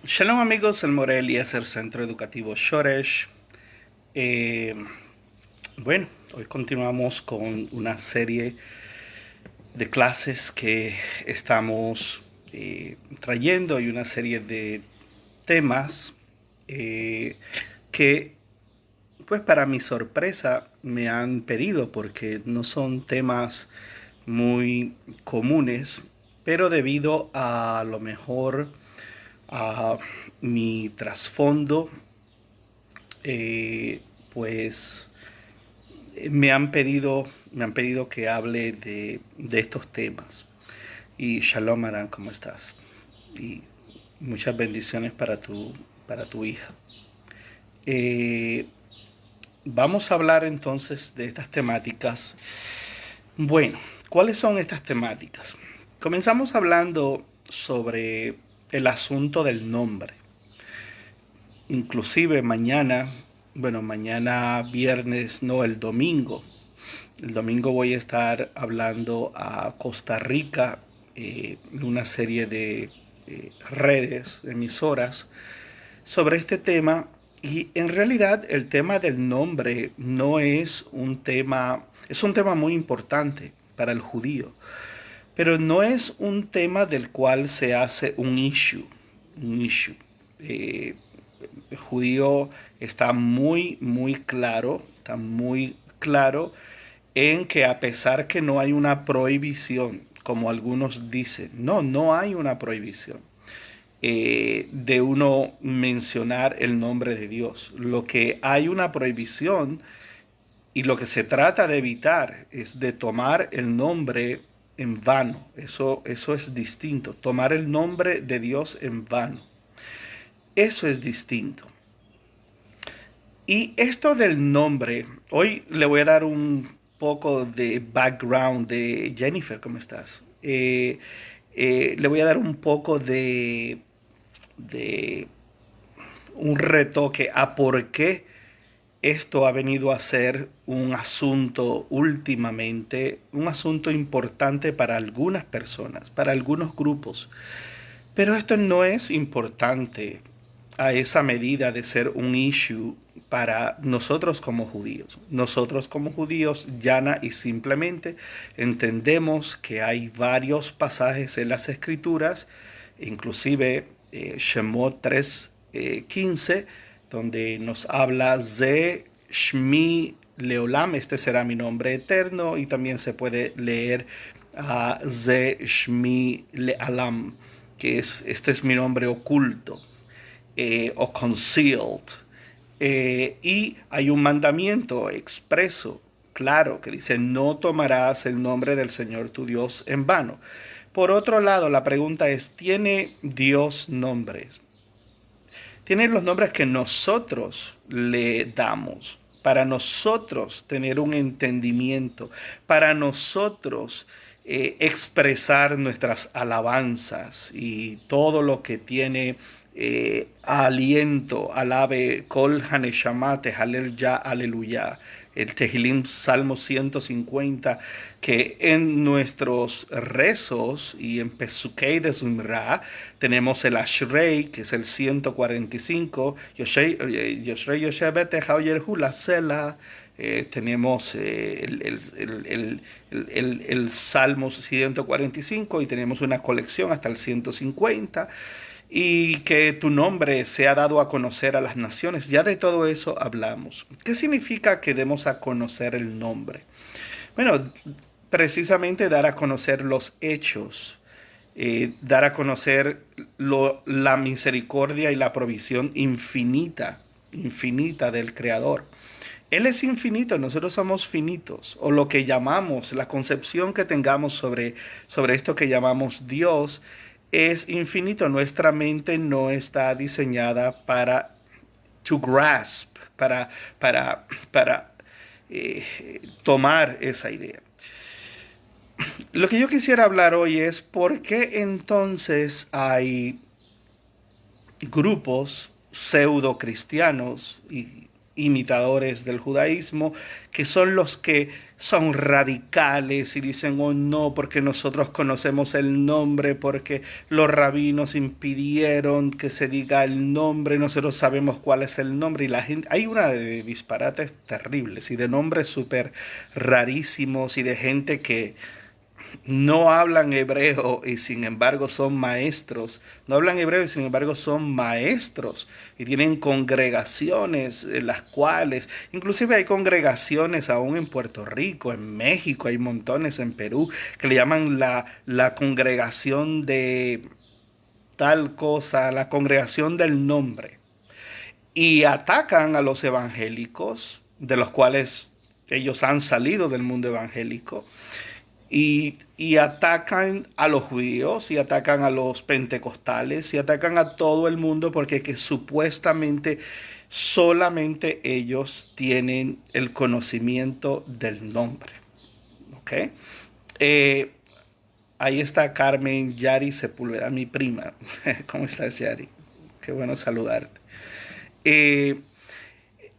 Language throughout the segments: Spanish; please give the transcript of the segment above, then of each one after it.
Shalom amigos, el Morel es el Centro Educativo Shoresh. Eh, hoy continuamos con una serie de clases que estamos trayendo y una serie de temas eh, que, pues para mi sorpresa, me han pedido porque no son temas muy comunes, pero debido a lo mejor a mi trasfondo, eh, pues me han pedido que hable de estos temas. Y Shalom Aran, ¿cómo estás? Y muchas bendiciones para tu hija. Eh, Vamos a hablar entonces de estas temáticas. Bueno, ¿cuáles son estas temáticas? Comenzamos hablando sobre el asunto del nombre. Inclusive mañana viernes, no, el domingo. El domingo voy a estar hablando a Costa Rica, en una serie de redes, emisoras, sobre este tema. Y en realidad el tema del nombre no es un tema muy importante para el judío, pero no es un tema del cual se hace un issue. Un issue. Eh, el judío está muy claro en que a pesar que no hay una prohibición, como algunos dicen, no hay una prohibición de uno mencionar el nombre de Dios. Lo que hay una prohibición y lo que se trata de evitar es de tomar el nombre en vano. Eso es distinto. Tomar el nombre de Dios en vano. Eso es distinto. Y esto del nombre, hoy le voy a dar un poco de background de Jennifer, ¿cómo estás? Le voy a dar un poco de un retoque a por qué esto ha venido a ser un asunto últimamente, un asunto importante para algunas personas, para algunos grupos. Pero esto no es importante a esa medida de ser un issue para nosotros como judíos. Nosotros como judíos, llana y simplemente, entendemos que hay varios pasajes en las escrituras, inclusive Shemot 3:15, donde nos habla de Shmi Leolam, este será mi nombre eterno, y también se puede leer Ze Shmi Lealam, que este es mi nombre oculto, o concealed. Y hay un mandamiento expreso, claro, que dice: no tomarás el nombre del Señor tu Dios en vano. Por otro lado, la pregunta es: ¿tiene Dios nombres? Tiene los nombres que nosotros le damos, para nosotros tener un entendimiento, para nosotros expresar nuestras alabanzas y todo lo que tiene aliento, alabe, kol haneshamate, halel ya, aleluya. El Tehilim Salmo 150, que en nuestros rezos y en Pesukei de Zumra tenemos el Ashrei, que es el 145, Yoshrei Yoshe Beteja Oyerhu la Sela. Tenemos el Salmo 145 y tenemos una colección hasta el 150, y que tu nombre sea dado a conocer a las naciones. Ya de todo eso hablamos. ¿Qué significa que demos a conocer el nombre? Bueno, precisamente dar a conocer los hechos, dar a conocer la misericordia y la provisión infinita del Creador. Él es infinito, nosotros somos finitos, o lo que llamamos, la concepción que tengamos sobre esto que llamamos Dios es infinito. Nuestra mente no está diseñada para to grasp, para tomar esa idea. Lo que yo quisiera hablar hoy es por qué entonces hay grupos pseudo cristianos, y imitadores del judaísmo, que son los que son radicales y dicen, oh no, porque nosotros conocemos el nombre, porque los rabinos impidieron que se diga el nombre, nosotros sabemos cuál es el nombre, y la gente, hay una de disparates terribles y de nombres súper rarísimos y de gente que no hablan hebreo y sin embargo son maestros. No hablan hebreo y sin embargo son maestros. Y tienen congregaciones en las cuales, inclusive hay congregaciones aún en Puerto Rico, en México, hay montones en Perú, que le llaman la congregación de tal cosa, la congregación del nombre. Y atacan a los evangélicos, de los cuales ellos han salido del mundo evangélico, y atacan a los judíos, y atacan a los pentecostales, y atacan a todo el mundo porque que supuestamente solamente ellos tienen el conocimiento del nombre. ¿Ok? Eh, Ahí está Carmen Yari Sepúlveda, mi prima. ¿Cómo estás, Yari? Qué bueno saludarte. Eh,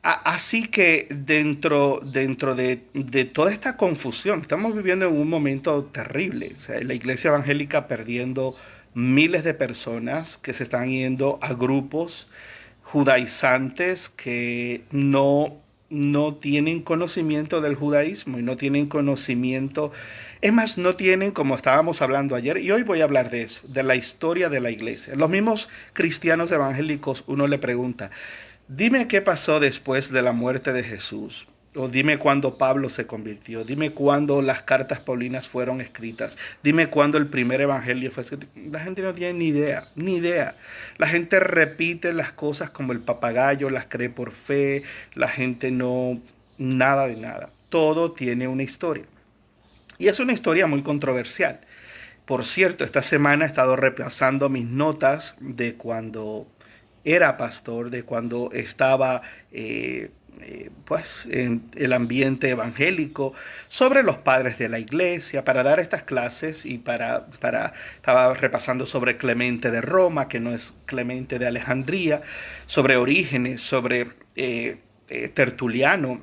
Así que dentro de toda esta confusión, estamos viviendo en un momento terrible. O sea, la iglesia evangélica perdiendo miles de personas que se están yendo a grupos judaizantes que no tienen conocimiento del judaísmo y no tienen conocimiento, es más, no tienen, como estábamos hablando ayer, y hoy voy a hablar de eso, de la historia de la iglesia. Los mismos cristianos evangélicos, uno le pregunta, dime qué pasó después de la muerte de Jesús. O dime cuándo Pablo se convirtió. Dime cuándo las cartas paulinas fueron escritas. Dime cuándo el primer evangelio fue escrito. La gente no tiene ni idea, ni idea. La gente repite las cosas como el papagayo, las cree por fe. La gente no, nada de nada. Todo tiene una historia. Y es una historia muy controversial. Por cierto, esta semana he estado repasando mis notas de cuando era pastor, de cuando estaba pues en el ambiente evangélico, sobre los padres de la iglesia, para dar estas clases y estaba repasando sobre Clemente de Roma, que no es Clemente de Alejandría, sobre Orígenes, sobre Tertuliano,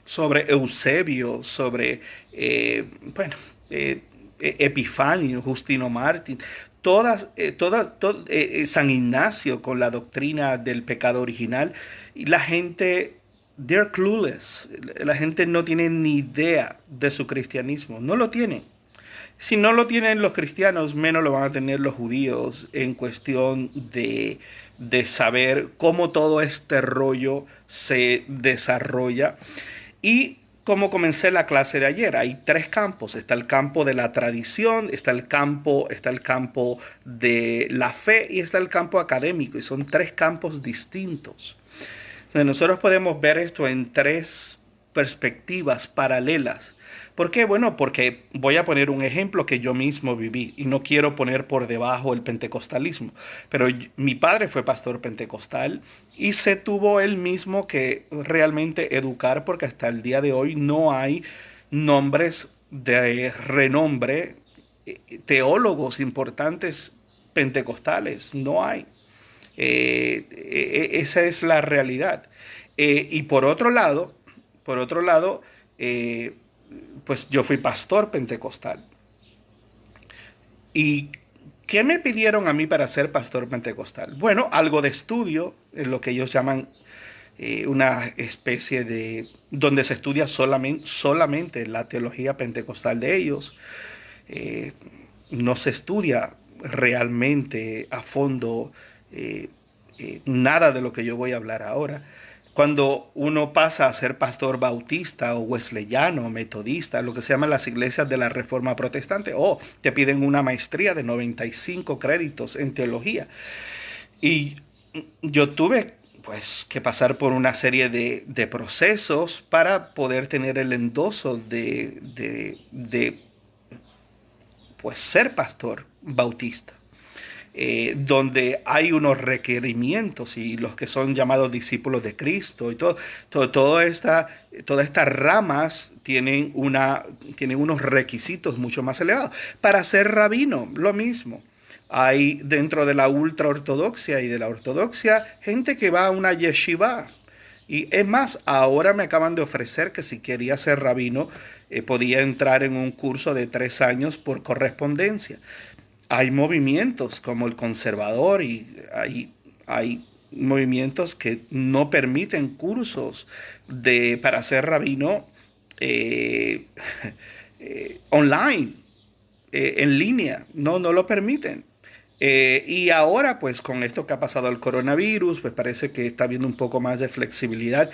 sobre Eusebio, sobre, bueno, Epifanio, Justino Mártir, San Ignacio con la doctrina del pecado original, y la gente, they're clueless, la gente no tiene ni idea de su cristianismo, no lo tienen. Si no lo tienen los cristianos, menos lo van a tener los judíos en cuestión de saber cómo todo este rollo se desarrolla. Y como comencé la clase de ayer, hay tres campos. Está el campo de la tradición, está el campo de la fe y está el campo académico. Y son tres campos distintos. O sea, nosotros podemos ver esto en tres perspectivas paralelas. ¿Por qué? Bueno, porque voy a poner un ejemplo que yo mismo viví y no quiero poner por debajo el pentecostalismo, pero mi padre fue pastor pentecostal y se tuvo él mismo que realmente educar porque hasta el día de hoy no hay nombres de renombre, teólogos importantes pentecostales, no hay. Esa es la realidad. Y por otro lado, pues yo fui pastor pentecostal. ¿Y qué me pidieron a mí para ser pastor pentecostal? Bueno, algo de estudio, en lo que ellos llaman una especie de, donde se estudia solamente la teología pentecostal de ellos. No se estudia realmente a fondo nada de lo que yo voy a hablar ahora. Cuando uno pasa a ser pastor bautista o wesleyano, metodista, lo que se llaman las iglesias de la Reforma Protestante, te piden una maestría de 95 créditos en teología. Y yo tuve pues que pasar por una serie de procesos para poder tener el endoso de pues ser pastor bautista. Donde hay unos requerimientos y los que son llamados discípulos de Cristo y todas estas ramas tienen unos requisitos mucho más elevados. Para ser rabino, lo mismo. Hay dentro de la ultraortodoxia y de la ortodoxia gente que va a una yeshiva Y es más, ahora me acaban de ofrecer que si quería ser rabino, podía entrar en un curso de 3 años por correspondencia. Hay movimientos como el conservador y hay movimientos que no permiten cursos para ser rabino eh, online, en línea, no lo permiten. Y ahora, pues con esto que ha pasado el coronavirus, pues parece que está habiendo un poco más de flexibilidad.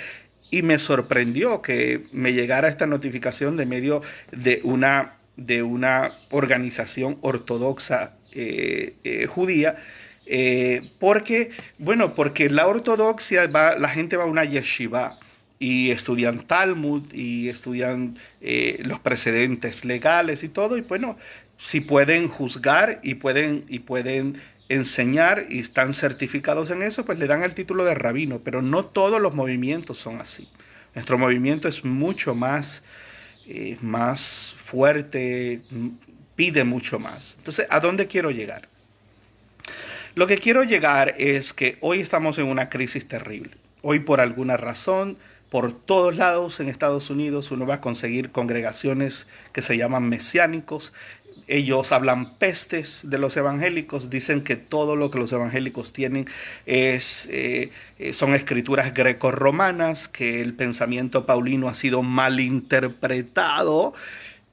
Y me sorprendió que me llegara esta notificación de medio de una organización ortodoxa judía, porque la ortodoxia la gente va a una yeshiva y estudian Talmud y estudian los precedentes legales y todo, y bueno, si pueden juzgar y pueden enseñar y están certificados en eso, pues le dan el título de rabino, pero no todos los movimientos son así. Nuestro movimiento es mucho más fuerte, pide mucho más. Entonces, ¿a dónde quiero llegar? Lo que quiero llegar es que hoy estamos en una crisis terrible. Hoy por alguna razón, por todos lados en Estados Unidos uno va a conseguir congregaciones que se llaman mesiánicos. Ellos hablan pestes de los evangélicos, dicen que todo lo que los evangélicos tienen son escrituras grecorromanas, que el pensamiento paulino ha sido malinterpretado.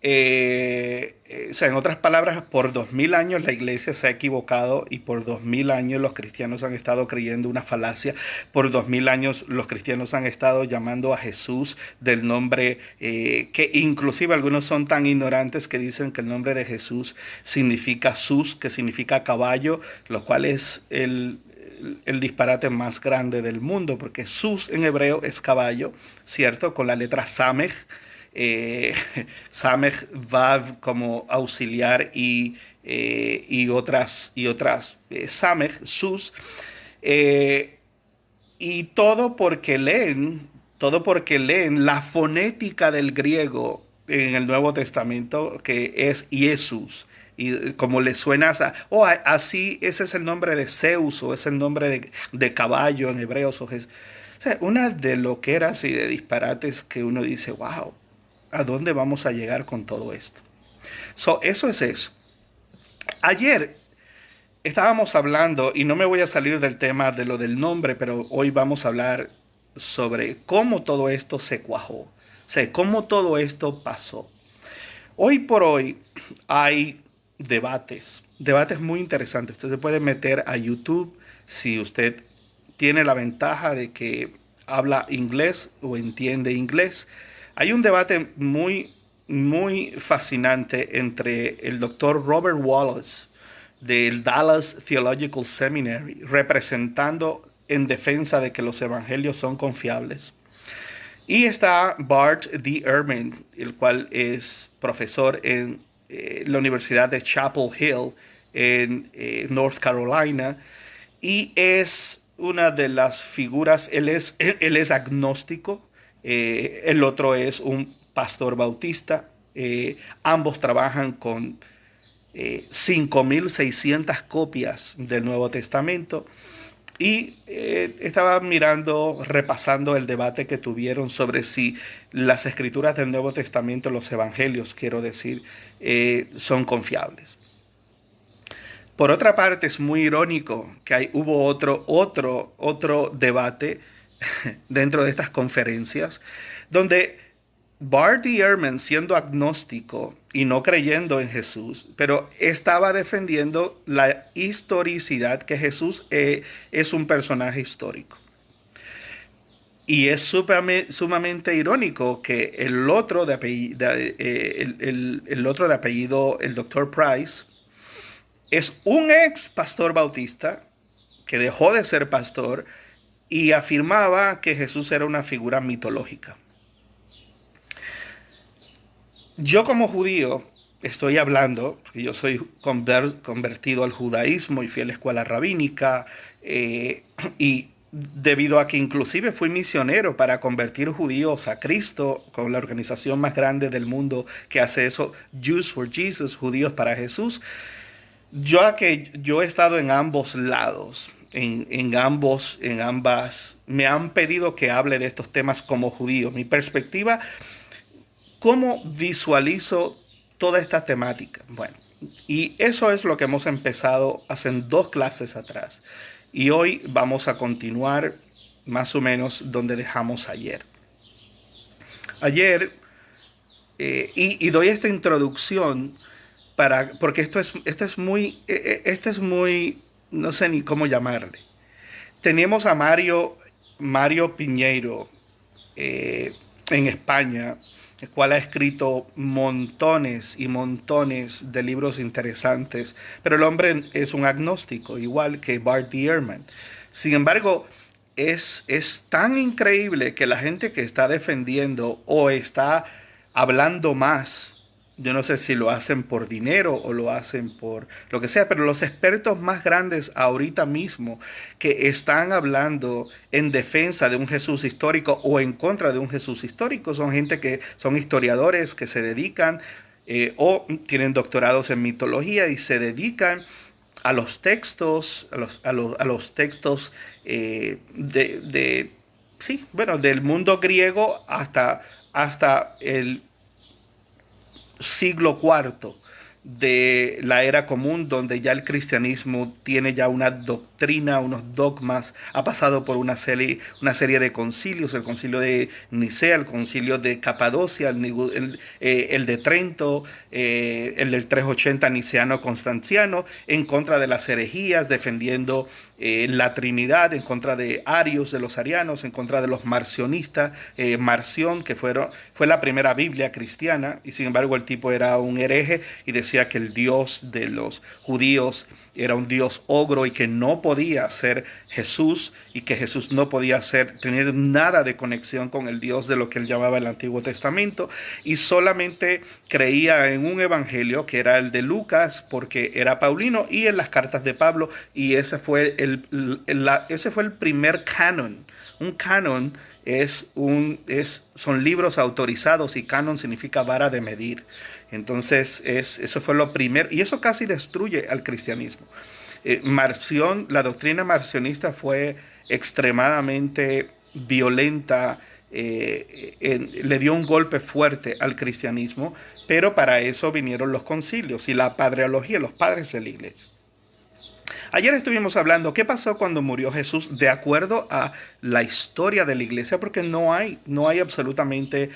O sea, en otras palabras, por 2000 años la iglesia se ha equivocado y por 2000 años los cristianos han estado creyendo una falacia. Por 2000 años los cristianos han estado llamando a Jesús del nombre que inclusive algunos son tan ignorantes que dicen que el nombre de Jesús significa sus, que significa caballo, lo cual es el disparate más grande del mundo, porque sus en hebreo es caballo, ¿cierto? Con la letra Samej. eh, Samej Vav como auxiliar y otras Samej, sus, eh, y todo porque leen la fonética del griego en el Nuevo Testamento, que es Jesús. Y como le suena así, ese es el nombre de Zeus, o es el nombre de caballo en hebreos. O sea, una de loqueras y de disparates que uno dice, wow, ¿a dónde vamos a llegar con todo esto? Eso es eso. Ayer estábamos hablando, y no me voy a salir del tema de lo del nombre, pero hoy vamos a hablar sobre cómo todo esto se cuajó. O sea, cómo todo esto pasó. Hoy por hoy hay debates muy interesantes. Usted se puede meter a YouTube si usted tiene la ventaja de que habla inglés o entiende inglés. Hay un debate muy, muy fascinante entre el doctor Robert Wallace del Dallas Theological Seminary, representando en defensa de que los evangelios son confiables. Y está Bart D. Ehrman, el cual es profesor en la Universidad de Chapel Hill en North Carolina, y es una de las figuras. Él es agnóstico, el otro es un pastor bautista. Ambos trabajan con 5.600 copias del Nuevo Testamento. Y estaba repasando el debate que tuvieron sobre si las escrituras del Nuevo Testamento, los evangelios, quiero decir, son confiables. Por otra parte, es muy irónico que hubo otro debate dentro de estas conferencias, donde Bart Ehrman, siendo agnóstico y no creyendo en Jesús, pero estaba defendiendo la historicidad, que Jesús es un personaje histórico. Y es sumamente irónico que el otro de apellido, el Dr. Price, es un ex pastor bautista que dejó de ser pastor y afirmaba que Jesús era una figura mitológica. Yo como judío estoy hablando, porque yo soy convertido al judaísmo y fui a la escuela rabínica, y debido a que inclusive fui misionero para convertir judíos a Cristo con la organización más grande del mundo que hace eso, Jews for Jesus, Judíos para Jesús. Yo he estado en ambos lados. en ambas, me han pedido que hable de estos temas como judío. Mi perspectiva, ¿cómo visualizo toda esta temática? Bueno, y eso es lo que hemos empezado hace 2 clases atrás. Y hoy vamos a continuar más o menos donde dejamos ayer. Ayer, y doy esta introducción porque esto es muy, no sé ni cómo llamarle. Tenemos a Mario Piñeiro en España, el cual ha escrito montones y montones de libros interesantes, pero el hombre es un agnóstico, igual que Bart Ehrman. Sin embargo, es tan increíble que la gente que está defendiendo o está hablando más, yo no sé si lo hacen por dinero o lo hacen por lo que sea, pero los expertos más grandes ahorita mismo que están hablando en defensa de un Jesús histórico o en contra de un Jesús histórico son gente que son historiadores que se dedican o tienen doctorados en mitología y se dedican a los textos, a los textos sí, bueno, del mundo griego hasta el siglo IV de la era común, donde ya el cristianismo tiene ya una doctrina, unos dogmas, ha pasado por una serie de concilios, el concilio de Nicea, el concilio de Capadocia, el de Trento, el del 380 niceano constanciano, en contra de las herejías, defendiendo la Trinidad, en contra de Arios, de los arianos, en contra de los marcionistas, Marción, que fue la primera Biblia cristiana, y sin embargo el tipo era un hereje y decía que el Dios de los judíos era un Dios ogro y que no podía ser Jesús y que Jesús no podía tener nada de conexión con el Dios de lo que él llamaba el Antiguo Testamento y solamente creía en un evangelio que era el de Lucas porque era paulino y en las cartas de Pablo y ese fue el primer canon. Un canon son libros autorizados y canon significa vara de medir. Entonces, eso fue lo primero, y eso casi destruye al cristianismo. La doctrina marcionista fue extremadamente violenta, le dio un golpe fuerte al cristianismo, pero para eso vinieron los concilios y la padreología, los padres de la iglesia. Ayer estuvimos hablando qué pasó cuando murió Jesús de acuerdo a la historia de la iglesia, porque no hay absolutamente,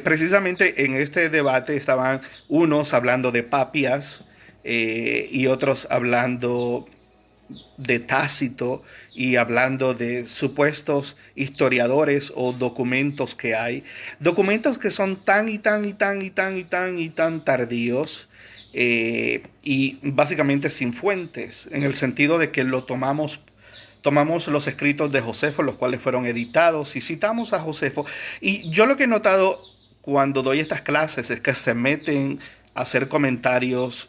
precisamente en este debate estaban unos hablando de Papias y otros hablando de Tácito y hablando de supuestos historiadores o documentos que hay, documentos que son tan y tan y tan y tan y tan y tan tardíos y básicamente sin fuentes, en el sentido de que tomamos los escritos de Josefo, los cuales fueron editados, y citamos a Josefo. Y yo lo que he notado cuando doy estas clases es que se meten a hacer comentarios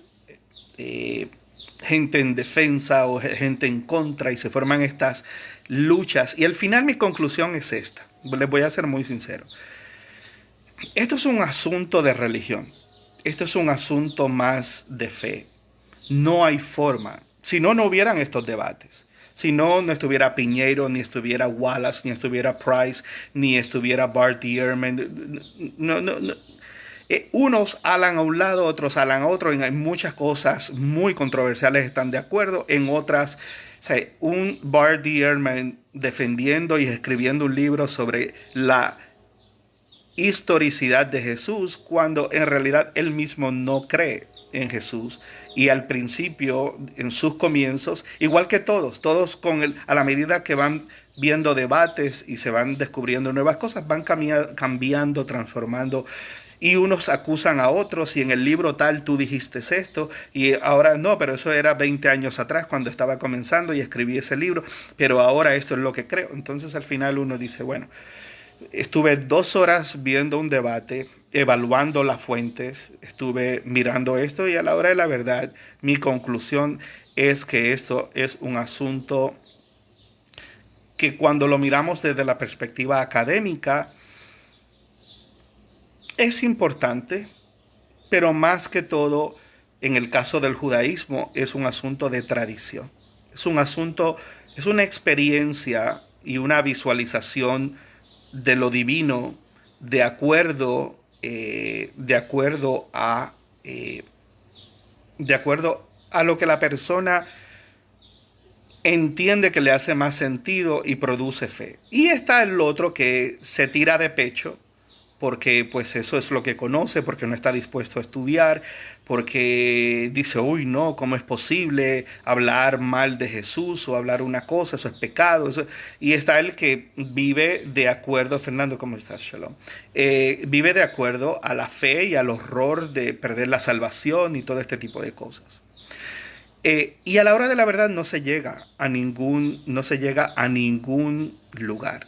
gente en defensa o gente en contra y se forman estas luchas. Y al final mi conclusión es esta, les voy a ser muy sincero. Esto es un asunto de religión. Esto es un asunto más de fe. No hay forma. Si no, no hubieran estos debates. Si no, no estuviera Piñeiro, ni estuviera Wallace, ni estuviera Price, ni estuviera Bart Ehrman. No. Unos hablan a un lado, otros hablan a otro. En muchas cosas muy controversiales están de acuerdo. En otras, o sea, un Bart Ehrman defendiendo y escribiendo un libro sobre la historicidad de Jesús cuando en realidad él mismo no cree en Jesús y al principio en sus comienzos igual que todos a la medida que van viendo debates y se van descubriendo nuevas cosas van cambiando, transformando y unos acusan a otros y en el libro tal tú dijiste esto y ahora no, pero eso era 20 años atrás cuando estaba comenzando y escribí ese libro, pero ahora esto es lo que creo. Entonces al final uno dice, bueno, estuve 2 horas viendo un debate, evaluando las fuentes, estuve mirando esto y a la hora de la verdad, mi conclusión es que esto es un asunto que cuando lo miramos desde la perspectiva académica es importante, pero más que todo, en el caso del judaísmo, es un asunto de tradición. Es un asunto, es una experiencia y una visualización de lo divino de acuerdo eh, de acuerdo a lo que la persona entiende que le hace más sentido y produce fe. Y está el otro que se tira de pecho porque pues eso es lo que conoce, porque no está dispuesto a estudiar, porque dice, uy, no, ¿cómo es posible hablar mal de Jesús o hablar una cosa? Eso es pecado. Eso... Y está el que vive de acuerdo, Fernando, ¿cómo estás? Shalom. Vive de acuerdo a la fe y al horror de perder la salvación y todo este tipo de cosas. Y a la hora de la verdad no se llega a ningún lugar.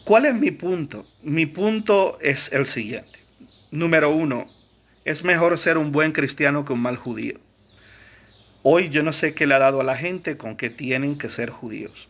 ¿Cuál es mi punto? Mi punto es el siguiente. Número uno, es mejor ser un buen cristiano que un mal judío. Hoy yo no sé qué le ha dado a la gente con que tienen que ser judíos.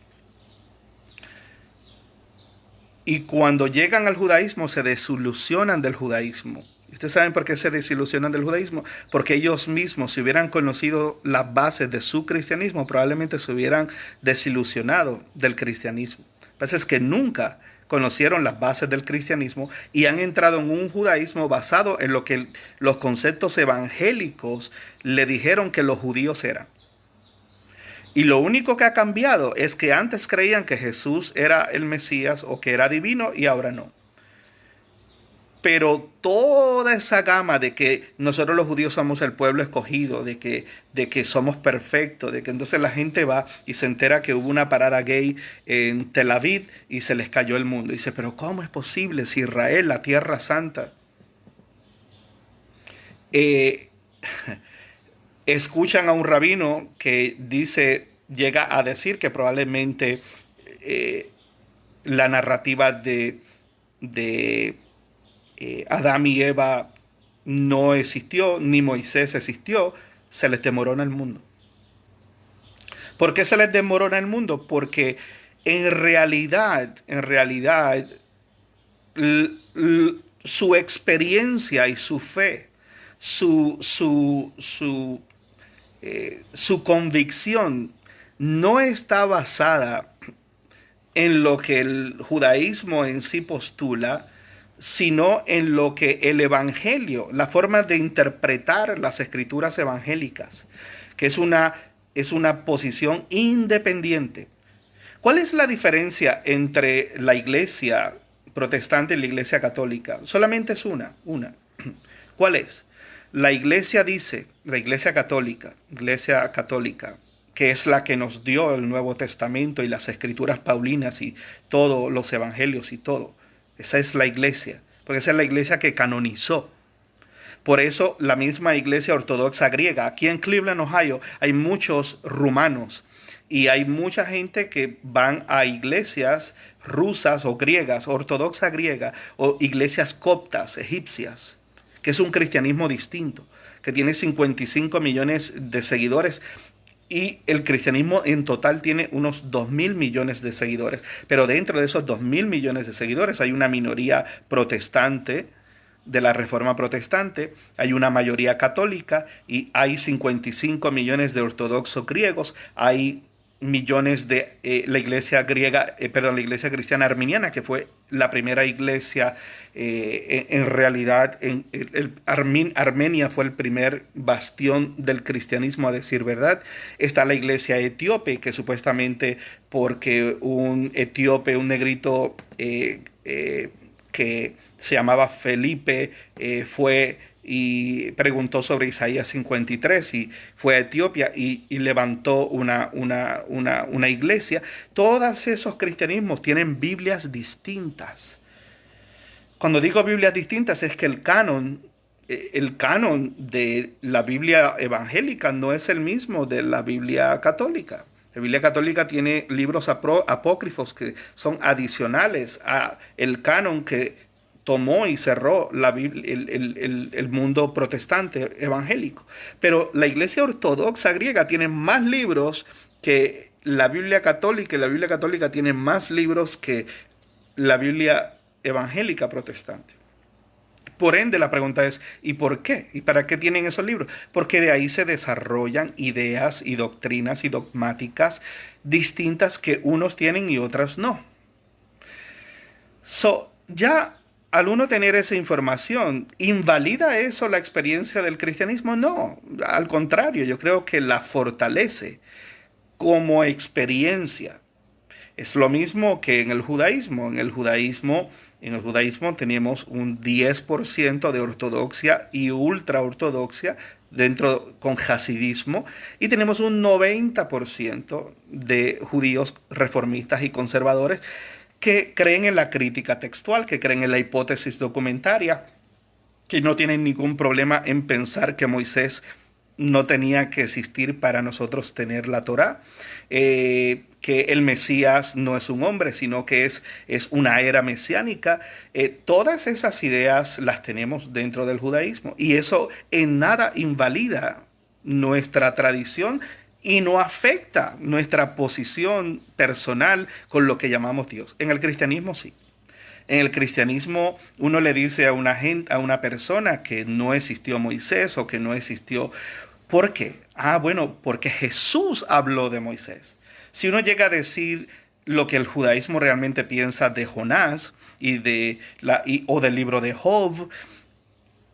Y cuando llegan al judaísmo se desilusionan del judaísmo. ¿Ustedes saben por qué se desilusionan del judaísmo? Porque ellos mismos, si hubieran conocido las bases de su cristianismo, probablemente se hubieran desilusionado del cristianismo. Lo que pasa es que nunca conocieron las bases del cristianismo y han entrado en un judaísmo basado en lo que los conceptos evangélicos le dijeron que los judíos eran. Y lo único que ha cambiado es que antes creían que Jesús era el Mesías o que era divino y ahora no. Pero toda esa gama de que nosotros los judíos somos el pueblo escogido, de que somos perfectos, de que entonces la gente va y se entera que hubo una parada gay en Tel Aviv y se les cayó el mundo. Y dice, pero ¿cómo es posible si Israel, la tierra santa? Eh, Escuchan a un rabino que llega a decir que probablemente eh, la narrativa de Adán y Eva no existió, ni Moisés existió, se les demorona el mundo. ¿Por qué se les demorona el mundo? Porque en realidad, su experiencia y su fe, su convicción no está basada en lo que el judaísmo en sí postula, sino en lo que el evangelio, la forma de interpretar las escrituras evangélicas, que es una posición independiente. ¿Cuál es la diferencia entre la iglesia protestante y la iglesia católica? Solamente es una. ¿Cuál es? La iglesia católica, que es la que nos dio el Nuevo Testamento y las escrituras paulinas y todos los evangelios y todo. Esa es la iglesia, porque esa es la iglesia que canonizó. Por eso la misma iglesia ortodoxa griega, aquí en Cleveland, Ohio, hay muchos rumanos y hay mucha gente que van a iglesias rusas o griegas, ortodoxa griega, o iglesias coptas, egipcias, que es un cristianismo distinto, que tiene 55 millones de seguidores. Y el cristianismo en total tiene unos 2.000 millones de seguidores. Pero dentro de esos 2.000 millones de seguidores hay una minoría protestante de la Reforma Protestante, hay una mayoría católica y hay 55 millones de ortodoxos griegos, hay millones de la iglesia griega, la iglesia cristiana arminiana, que fue la primera iglesia, en realidad, Armenia fue el primer bastión del cristianismo, a decir verdad. Está la iglesia etíope, que supuestamente porque un etíope, un negrito que se llamaba Felipe, fue y preguntó sobre Isaías 53 y fue a Etiopía y levantó una iglesia. Todos esos cristianismos tienen Biblias distintas. Cuando digo Biblias distintas es que el canon de la Biblia evangélica no es el mismo de la Biblia católica. La Biblia católica tiene libros apócrifos que son adicionales a el canon que tomó y cerró el mundo protestante evangélico. Pero la iglesia ortodoxa griega tiene más libros que la Biblia católica, y la Biblia católica tiene más libros que la Biblia evangélica protestante. Por ende, la pregunta es, ¿y por qué? ¿Y para qué tienen esos libros? Porque de ahí se desarrollan ideas y doctrinas y dogmáticas distintas que unos tienen y otras no. Ya al uno tener esa información, ¿invalida eso la experiencia del cristianismo? No, al contrario, yo creo que la fortalece como experiencia. Es lo mismo que en el judaísmo. En el judaísmo tenemos un 10% de ortodoxia y ultraortodoxia dentro con hasidismo y tenemos un 90% de judíos reformistas y conservadores que creen en la crítica textual, que creen en la hipótesis documentaria, que no tienen ningún problema en pensar que Moisés no tenía que existir para nosotros tener la Torá, que el Mesías no es un hombre, sino que es una era mesiánica. Todas esas ideas las tenemos dentro del judaísmo y eso en nada invalida nuestra tradición y no afecta nuestra posición personal con lo que llamamos Dios. En el cristianismo sí. En el cristianismo uno le dice a una persona que no existió Moisés o que no existió. ¿Por qué? Bueno, porque Jesús habló de Moisés. Si uno llega a decir lo que el judaísmo realmente piensa de Jonás o del libro de Job,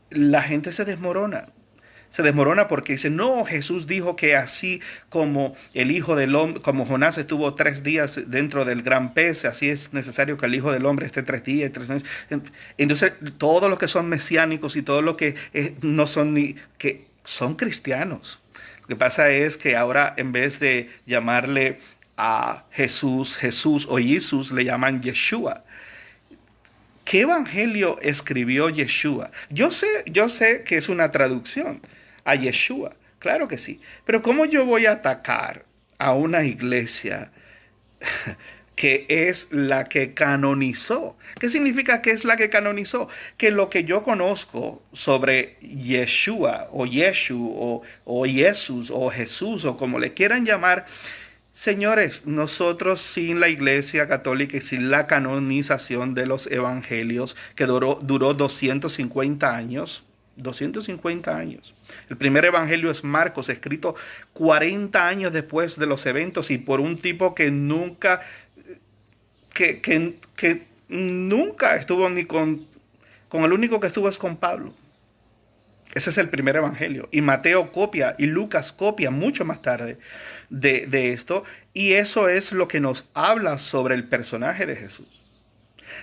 la gente se desmorona. Se desmorona porque dice, no, Jesús dijo que así como el Hijo del Hombre, como Jonás estuvo 3 días dentro del gran pez, así es necesario que el Hijo del Hombre esté 3 días y 3 noches. Entonces, todos los que son mesiánicos y todos los que no son que son cristianos. Lo que pasa es que ahora en vez de llamarle a Jesús o Jesús, le llaman Yeshua. ¿Qué evangelio escribió Yeshua? Yo sé que es una traducción a Yeshua, claro que sí. Pero ¿cómo yo voy a atacar a una iglesia que es la que canonizó? ¿Qué significa que es la que canonizó? Que lo que yo conozco sobre Yeshua o Yeshu o Jesús o Jesús o como le quieran llamar. Señores, nosotros sin la Iglesia Católica y sin la canonización de los evangelios, que duró 250 años, 250 años. El primer evangelio es Marcos, escrito 40 años después de los eventos y por un tipo que nunca estuvo ni con el único que estuvo es con Pablo. Ese es el primer evangelio. Y Mateo copia y Lucas copia mucho más tarde de esto. Y eso es lo que nos habla sobre el personaje de Jesús.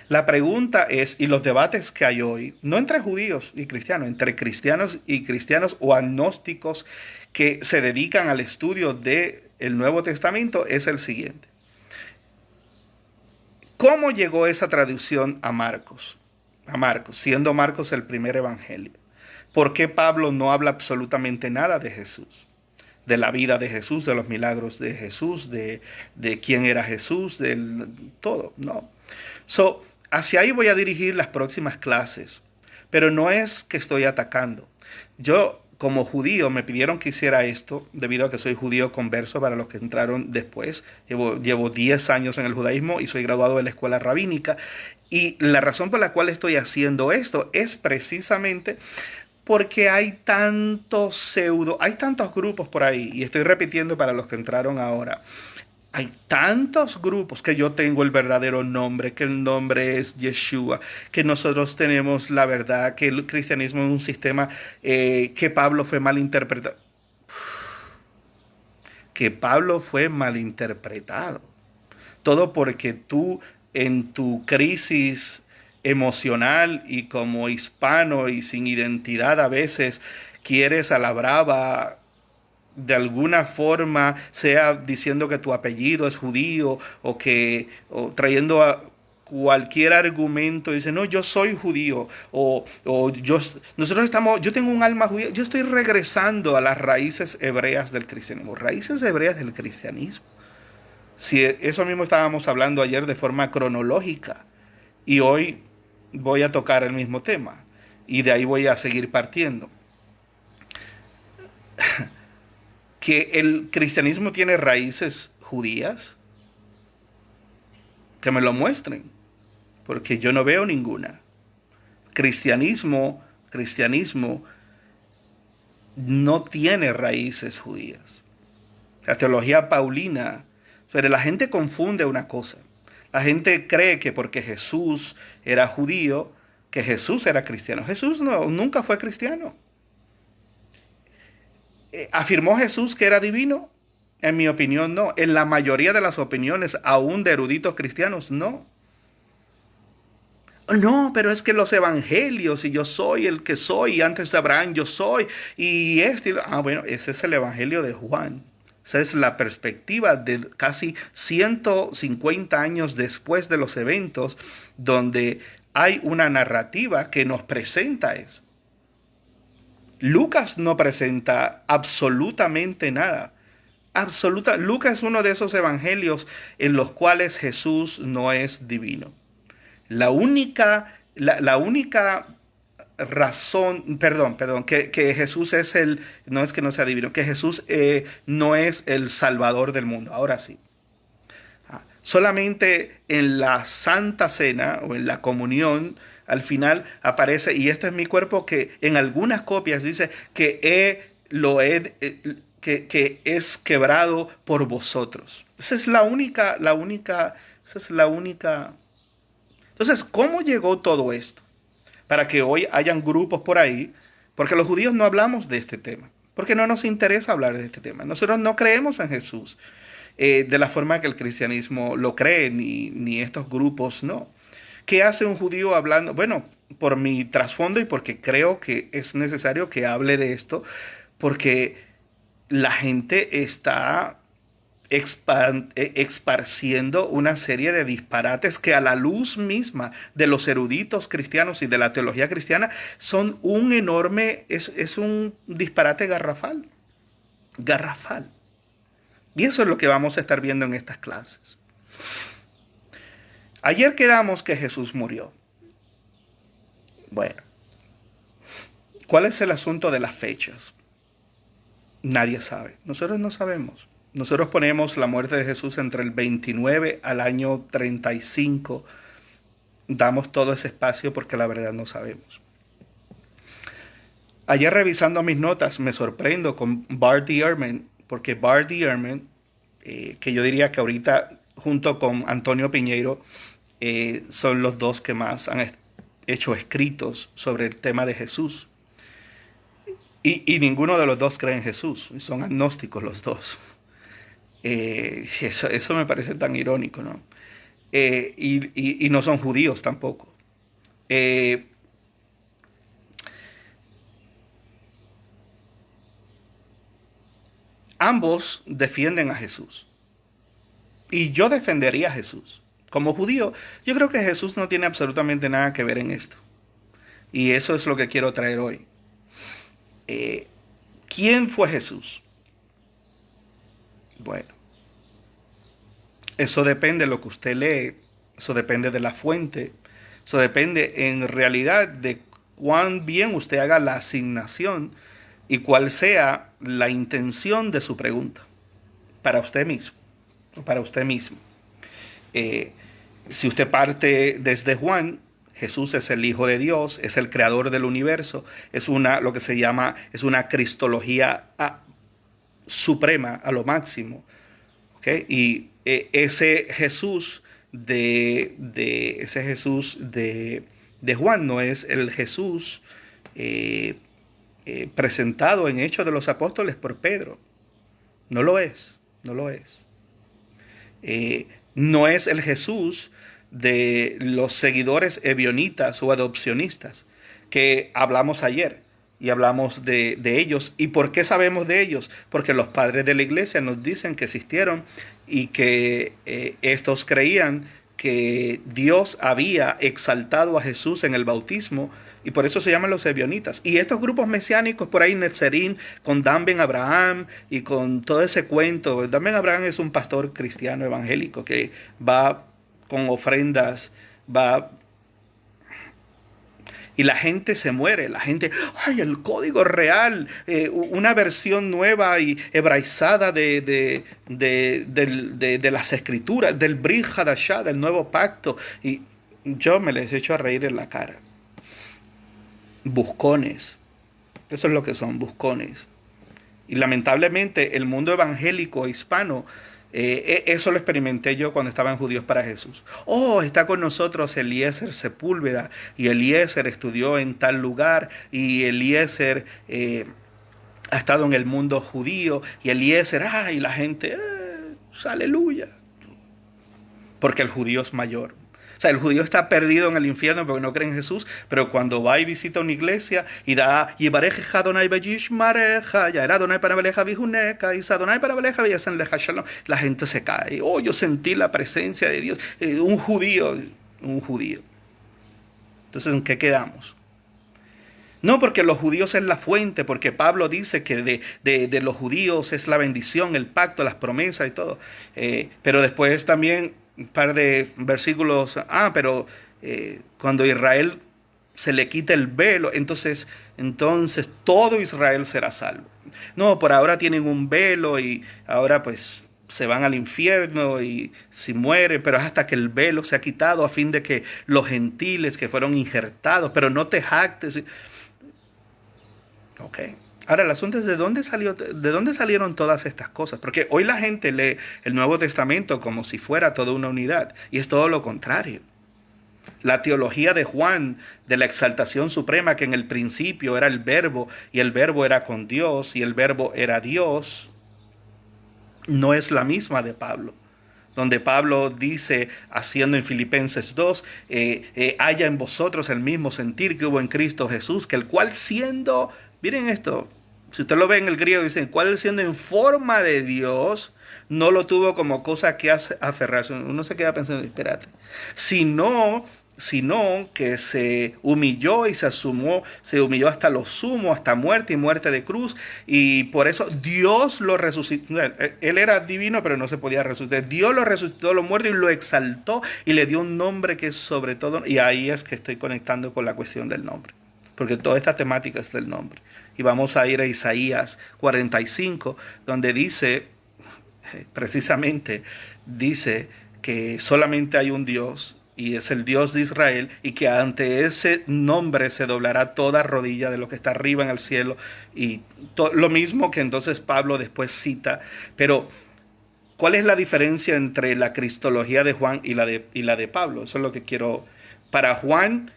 La pregunta es, y los debates que hay hoy, no entre judíos y cristianos, entre cristianos y cristianos o agnósticos que se dedican al estudio del Nuevo Testamento, es el siguiente. ¿Cómo llegó esa traducción a Marcos? A Marcos, siendo Marcos el primer evangelio. ¿Por qué Pablo no habla absolutamente nada de Jesús? De la vida de Jesús, de los milagros de Jesús, de quién era Jesús, de todo, no. Hacia ahí voy a dirigir las próximas clases, pero no es que estoy atacando. Yo, como judío, me pidieron que hiciera esto, debido a que soy judío converso para los que entraron después. Llevo 10 años en el judaísmo y soy graduado de la escuela rabínica. Y la razón por la cual estoy haciendo esto es precisamente porque hay tantos grupos por ahí, y estoy repitiendo para los que entraron ahora, hay tantos grupos que yo tengo el verdadero nombre, que el nombre es Yeshua, que nosotros tenemos la verdad, que el cristianismo es un sistema que Pablo fue malinterpretado. Que Pablo fue malinterpretado. Todo porque tú en tu crisis emocional y como hispano y sin identidad a veces quieres a la brava de alguna forma, sea diciendo que tu apellido es judío o trayendo a cualquier argumento, dice, no, yo soy judío, yo tengo un alma judía, yo estoy regresando a las raíces hebreas del cristianismo, raíces hebreas del cristianismo. Si eso mismo estábamos hablando ayer de forma cronológica y hoy voy a tocar el mismo tema y de ahí voy a seguir partiendo. Que el cristianismo tiene raíces judías, que me lo muestren, porque yo no veo ninguna. cristianismo no tiene raíces judías. La teología paulina, pero la gente confunde una cosa. La gente cree que porque Jesús era judío, que Jesús era cristiano. Jesús nunca fue cristiano. ¿Afirmó Jesús que era divino? En mi opinión, no. En la mayoría de las opiniones, aún de eruditos cristianos, no. No, pero es que los evangelios, y yo soy el que soy, y antes de Abraham yo soy, y bueno, ese es el evangelio de Juan. Esa es la perspectiva de casi 150 años después de los eventos, donde hay una narrativa que nos presenta eso. Lucas no presenta absolutamente nada. Lucas es uno de esos evangelios en los cuales Jesús no es divino. La única razón, perdón, que Jesús no es que no sea divino, que Jesús no es el Salvador del mundo. Ahora sí. Solamente en la Santa Cena o en la comunión, al final aparece, y este es mi cuerpo, que en algunas copias dice que es quebrado por vosotros. Esa es la única. Entonces, ¿cómo llegó todo esto? Para que hoy hayan grupos por ahí, porque los judíos no hablamos de este tema, porque no nos interesa hablar de este tema. Nosotros no creemos en Jesús de la forma que el cristianismo lo cree, ni estos grupos, no. ¿Qué hace un judío hablando? Bueno, por mi trasfondo y porque creo que es necesario que hable de esto, porque la gente está esparciendo una serie de disparates que a la luz misma de los eruditos cristianos y de la teología cristiana son es un disparate garrafal. Garrafal. Y eso es lo que vamos a estar viendo en estas clases. Ayer quedamos que Jesús murió. Bueno, ¿cuál es el asunto de las fechas? Nadie sabe. Nosotros no sabemos. Nosotros ponemos la muerte de Jesús entre el 29 al año 35. Damos todo ese espacio porque la verdad no sabemos. Ayer revisando mis notas me sorprendo con Bart Ehrman, porque Bart Ehrman, que yo diría que ahorita junto con Antonio Piñeiro son los dos que más han hecho escritos sobre el tema de Jesús. Y ninguno de los dos cree en Jesús, son agnósticos los dos. Eso me parece tan irónico, ¿no? Y no son judíos tampoco. Ambos defienden a Jesús. Y yo defendería a Jesús. Como judío, yo creo que Jesús no tiene absolutamente nada que ver en esto. Y eso es lo que quiero traer hoy. ¿Quién fue Jesús? Bueno, eso depende de lo que usted lee, eso depende de la fuente, eso depende en realidad de cuán bien usted haga la asignación y cuál sea la intención de su pregunta para usted mismo o para usted mismo. Si usted parte desde Juan, Jesús es el Hijo de Dios, es el creador del universo, es lo que se llama, es una cristología suprema a lo máximo. ¿Okay? Y ese Jesús de Juan no es el Jesús presentado en Hechos de los Apóstoles por Pedro. No lo es, no lo es. No es el Jesús de los seguidores ebionitas o adopcionistas que hablamos ayer y hablamos de ellos. ¿Y por qué sabemos de ellos? Porque los padres de la iglesia nos dicen que existieron y que estos creían que Dios había exaltado a Jesús en el bautismo y por eso se llaman los ebionitas. Y estos grupos mesiánicos por ahí, Netzerim, con Dan Ben Abraham y con todo ese cuento. Dan Ben Abraham es un pastor cristiano evangélico que va con ofrendas, y la gente se muere, la gente, ¡ay, el código real! Una versión nueva y hebraizada de las escrituras, del Brit Hadashah, del nuevo pacto. Y yo me les echo a reír en la cara. buscones. Eso es lo que son, buscones. Y lamentablemente el mundo evangélico hispano, eso lo experimenté yo cuando estaba en Judíos para Jesús. Oh, está con nosotros Eliezer Sepúlveda, y Eliezer estudió en tal lugar, y Eliezer ha estado en el mundo judío, y Eliezer, y la gente, aleluya, porque el judío es mayor. O sea, el judío está perdido en el infierno porque no cree en Jesús, pero cuando va y visita una iglesia y da Yivarejeja Adonai Beyishmareja, ya era Adonai para Beleja Vijuneca, y Adonai para Beleja Villasenleja Shalom, la gente se cae. Oh, yo sentí la presencia de Dios. Un judío, un judío. Entonces, ¿en qué quedamos? No, porque los judíos es la fuente, porque Pablo dice que de los judíos es la bendición, el pacto, las promesas y todo. Pero después también un par de versículos, pero cuando Israel se le quita el velo, entonces todo Israel será salvo. No, por ahora tienen un velo y ahora pues se van al infierno y si mueren, pero es hasta que el velo se ha quitado a fin de que los gentiles que fueron injertados, pero no te jactes. Ok. Ahora, el asunto es de dónde salieron todas estas cosas. Porque hoy la gente lee el Nuevo Testamento como si fuera toda una unidad. Y es todo lo contrario. La teología de Juan, de la exaltación suprema, que en el principio era el Verbo, y el Verbo era con Dios, y el Verbo era Dios, no es la misma de Pablo. Donde Pablo dice, haciendo en Filipenses 2, haya en vosotros el mismo sentir que hubo en Cristo Jesús, que el cual siendo, miren esto, si usted lo ve en el griego, dice, el cual siendo en forma de Dios, no lo tuvo como cosa que aferrarse. Uno se queda pensando, espérate, sino que se humilló y se humilló hasta lo sumo, hasta muerte y muerte de cruz, y por eso Dios lo resucitó. Él era divino, pero no se podía resucitar. Dios lo resucitó de los muertos y lo exaltó y le dio un nombre que es sobre todo, y ahí es que estoy conectando con la cuestión del nombre, porque toda esta temática es del nombre. Y vamos a ir a Isaías 45, donde dice, precisamente, dice que solamente hay un Dios, y es el Dios de Israel, y que ante ese nombre se doblará toda rodilla de lo que está arriba en el cielo, y lo mismo que entonces Pablo después cita. Pero ¿cuál es la diferencia entre la cristología de Juan y la de Pablo? Eso es lo que quiero. Para Juan,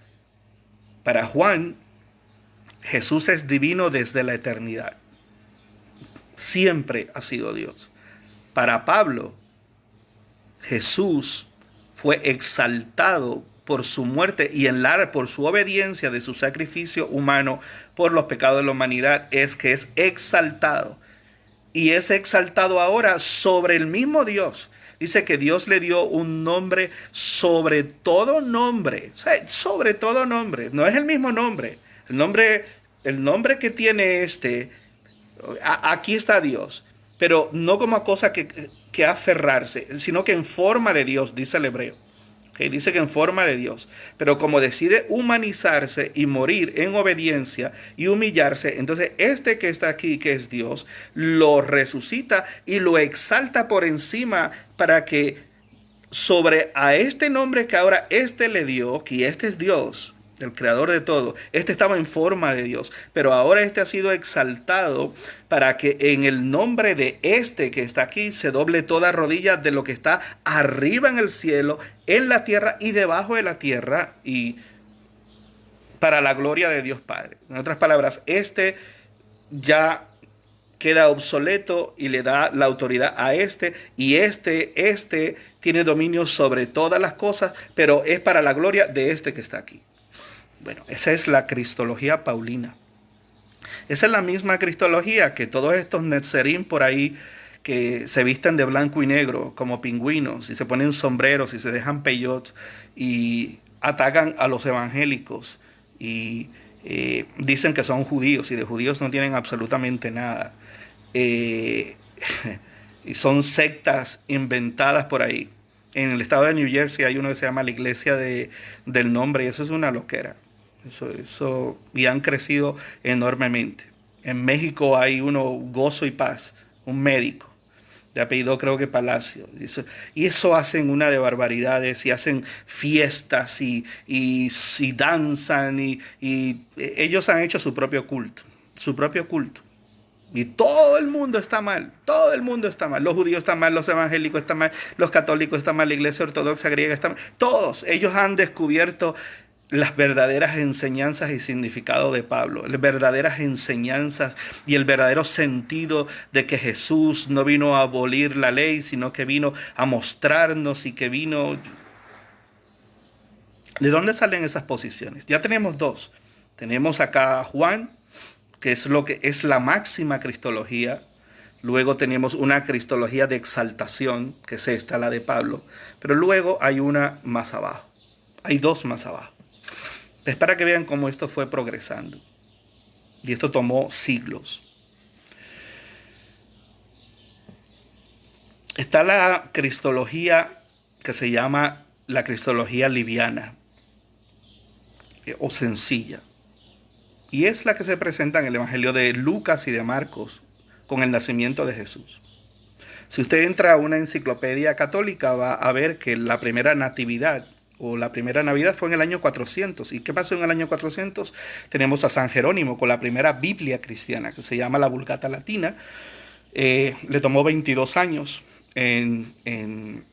Jesús es divino desde la eternidad. Siempre ha sido Dios. Para Pablo, Jesús fue exaltado por su muerte y por su obediencia de su sacrificio humano por los pecados de la humanidad, es que es exaltado. Y es exaltado ahora sobre el mismo Dios. Dice que Dios le dio un nombre sobre todo nombre. O sea, sobre todo nombre. No es el mismo nombre. El nombre que tiene aquí está Dios. Pero no como cosa que aferrarse, sino que en forma de Dios, dice el hebreo. Okay, dice que en forma de Dios. Pero como decide humanizarse y morir en obediencia y humillarse, entonces que está aquí, que es Dios, lo resucita y lo exalta por encima para que sobre a este nombre que ahora le dio, que este es Dios, el creador de todo, estaba en forma de Dios, pero ahora ha sido exaltado para que en el nombre de que está aquí se doble toda rodilla de lo que está arriba en el cielo, en la tierra y debajo de la tierra, y para la gloria de Dios Padre. En otras palabras, ya queda obsoleto y le da la autoridad a y este tiene dominio sobre todas las cosas, pero es para la gloria de que está aquí. Bueno, esa es la cristología paulina. Esa es la misma cristología que todos estos netzerim por ahí, que se visten de blanco y negro como pingüinos y se ponen sombreros y se dejan peyot y atacan a los evangélicos y dicen que son judíos y de judíos no tienen absolutamente nada. Y son sectas inventadas por ahí. En el estado de New Jersey hay uno que se llama la Iglesia del Nombre, y eso es una loquera. Y han crecido enormemente. En México hay uno, Gozo y Paz, un médico de apellido creo que Palacio. Y eso hacen una de barbaridades y hacen fiestas y danzan y ellos han hecho su propio culto, su propio culto. Y todo el mundo está mal, todo el mundo está mal. Los judíos están mal, los evangélicos están mal, los católicos están mal, la iglesia ortodoxa griega está mal. Todos ellos han descubierto las verdaderas enseñanzas y significado de Pablo, las verdaderas enseñanzas y el verdadero sentido de que Jesús no vino a abolir la ley, sino que vino a mostrarnos y que vino... ¿De dónde salen esas posiciones? Ya tenemos dos. Tenemos acá a Juan, que es lo que es la máxima cristología. Luego tenemos una cristología de exaltación, que es esta, la de Pablo. Pero luego hay una más abajo. Hay dos más abajo. Es para que vean cómo esto fue progresando. Y esto tomó siglos. Está la cristología que se llama la cristología liviana o sencilla. Y es la que se presenta en el Evangelio de Lucas y de Marcos con el nacimiento de Jesús. Si usted entra a una enciclopedia católica va a ver que la primera natividad o la primera Navidad fue en el año 400. ¿Y qué pasó en el año 400? Tenemos a San Jerónimo con la primera Biblia cristiana, que se llama la Vulgata Latina. Le tomó 22 años en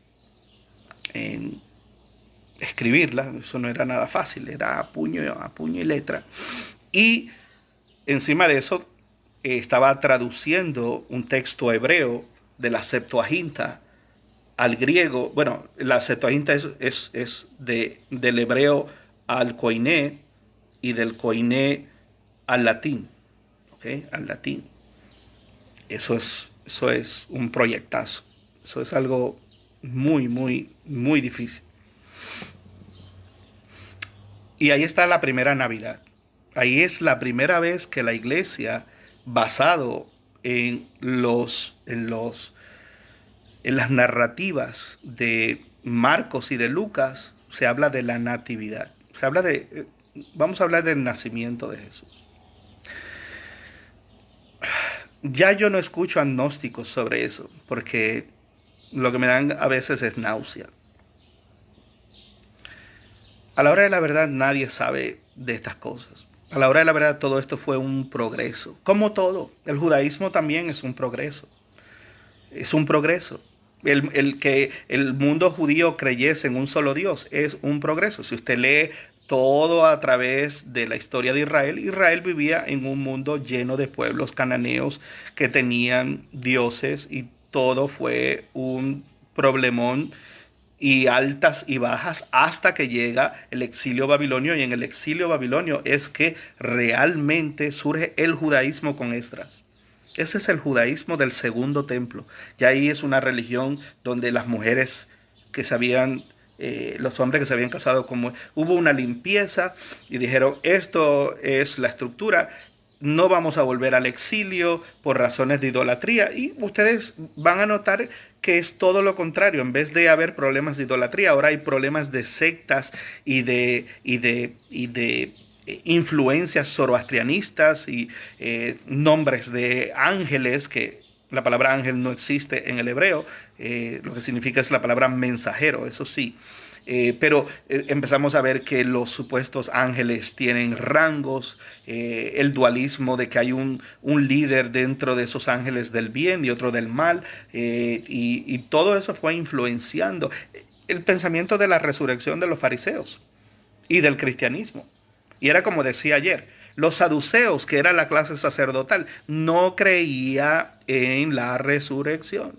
escribirla. Eso no era nada fácil, era a puño y letra. Y encima de eso estaba traduciendo un texto hebreo de la Septuaginta al griego. Bueno, la Septuaginta es del hebreo al koiné y del koiné al latín. ¿Ok? Al latín. Eso es un proyectazo. Eso es algo muy, muy, muy difícil. Y ahí está la primera Navidad. Ahí es la primera vez que la iglesia, basado en las narrativas de Marcos y de Lucas, se habla de la natividad. Vamos a hablar del nacimiento de Jesús. Ya yo no escucho agnósticos sobre eso, porque lo que me dan a veces es náusea. A la hora de la verdad nadie sabe de estas cosas. A la hora de la verdad todo esto fue un progreso. Como todo, el judaísmo también es un progreso. Es un progreso. El que el mundo judío creyese en un solo Dios es un progreso. Si usted lee todo a través de la historia de Israel, Israel vivía en un mundo lleno de pueblos cananeos que tenían dioses y todo fue un problemón y altas y bajas hasta que llega el exilio babilonio, y en el exilio babilonio es que realmente surge el judaísmo con Esdras. Ese es el judaísmo del segundo templo. Y ahí es una religión donde las mujeres que se habían, los hombres que se habían casado, como hubo una limpieza y dijeron, esto es la estructura, no vamos a volver al exilio por razones de idolatría. Y ustedes van a notar que es todo lo contrario. En vez de haber problemas de idolatría, ahora hay problemas de sectas y de influencias zoroastrianistas y nombres de ángeles, que la palabra ángel no existe en el hebreo, lo que significa es la palabra mensajero, eso sí. Pero empezamos a ver que los supuestos ángeles tienen rangos, el dualismo de que hay un líder dentro de esos ángeles del bien y otro del mal, y todo eso fue influenciando el pensamiento de la resurrección de los fariseos y del cristianismo. Y era como decía ayer, los saduceos, que era la clase sacerdotal, no creía en la resurrección.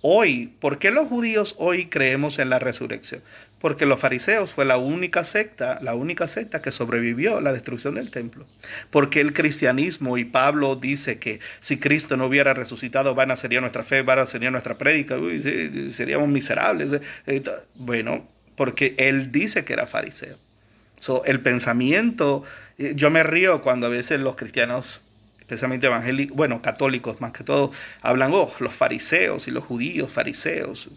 Hoy, ¿por qué los judíos hoy creemos en la resurrección? Porque los fariseos fue la única secta que sobrevivió a la destrucción del templo. Porque el cristianismo, y Pablo dice que si Cristo no hubiera resucitado, vana sería nuestra fe, vana sería nuestra prédica, seríamos miserables. Bueno, porque él dice que era fariseo. El pensamiento, yo me río cuando a veces los cristianos, especialmente evangélicos, bueno, católicos más que todo, hablan, los fariseos y los judíos fariseos.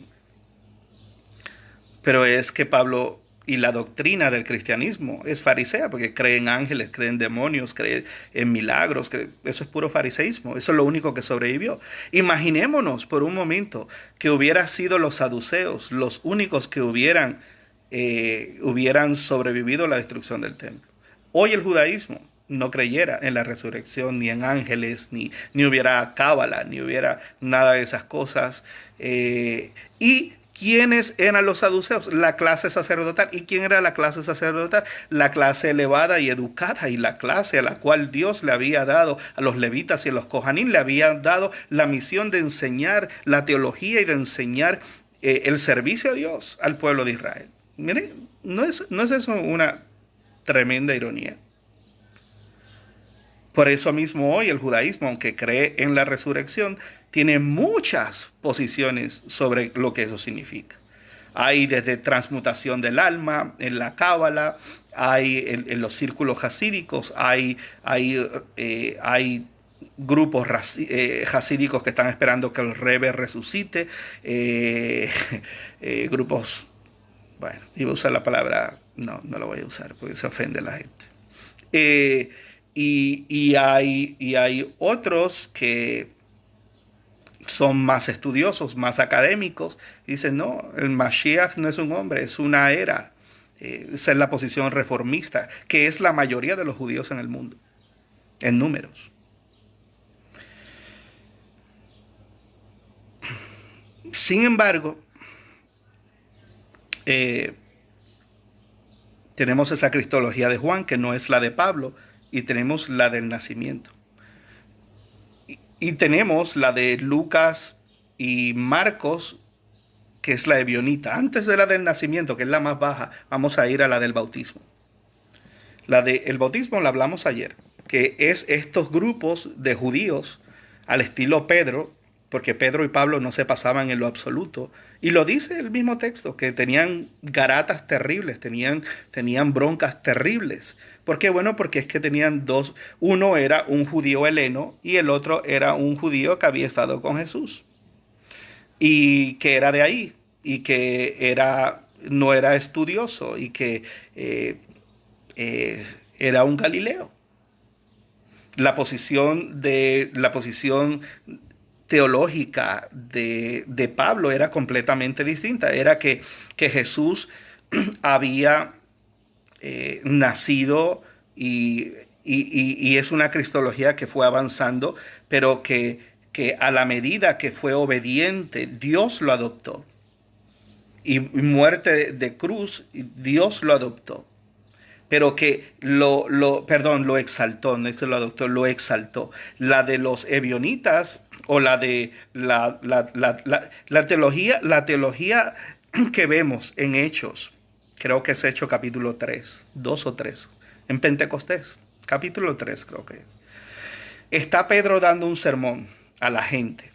Pero es que Pablo Y la doctrina del cristianismo es farisea, porque cree en ángeles, cree en demonios, cree en milagros. Eso es puro fariseísmo. Eso es lo único que sobrevivió. Imaginémonos por un momento que hubieran sido los saduceos los únicos que hubieran sobrevivido a la destrucción del templo. Hoy el judaísmo no creyera en la resurrección, ni en ángeles, ni hubiera cábala, ni hubiera nada de esas cosas. Y ¿quiénes eran los saduceos? La clase sacerdotal. ¿Y quién era la clase sacerdotal? La clase elevada y educada, y la clase a la cual Dios le había dado a los levitas y a los cojanín, le había dado la misión de enseñar la teología y de enseñar el servicio a Dios al pueblo de Israel. Miren, ¿no es eso una tremenda ironía? Por eso mismo hoy el judaísmo, aunque cree en la resurrección, tiene muchas posiciones sobre lo que eso significa. Hay desde transmutación del alma, en la cábala, hay en los círculos hasídicos, hay grupos hasídicos que están esperando que el Rebbe resucite, grupos, bueno, iba a usar la palabra, no lo voy a usar porque se ofende la gente. Y hay otros que son más estudiosos, más académicos, y dicen, no, el Mashiach no es un hombre, es una era. Esa es la posición reformista, que es la mayoría de los judíos en el mundo, en números. Sin embargo, tenemos esa cristología de Juan, que no es la de Pablo, y tenemos la del nacimiento. Y tenemos la de Lucas y Marcos, que es la ebionita. Antes de la del nacimiento, que es la más baja, vamos a ir a la del bautismo. La del bautismo la hablamos ayer, que es estos grupos de judíos al estilo Pedro, porque Pedro y Pablo no se pasaban en lo absoluto. Y lo dice el mismo texto, que tenían garatas terribles, tenían broncas terribles. ¿Por qué? Bueno, porque es que tenían dos. Uno era un judío heleno y el otro era un judío que había estado con Jesús. Y que era de ahí, y que no era estudioso, y que era un Galileo. La posición teológica de Pablo era completamente distinta. Era que Jesús había nacido y es una cristología que fue avanzando, pero que a la medida que fue obediente, Dios lo adoptó. Y muerte de cruz, Dios lo adoptó. Pero que lo exaltó, no es que lo adoptó, lo exaltó. La de los ebionitas, o la de la teología que vemos en Hechos, creo que es Hechos capítulo 3, 2 o 3, en Pentecostés, capítulo 3 creo que es. Está Pedro dando un sermón a la gente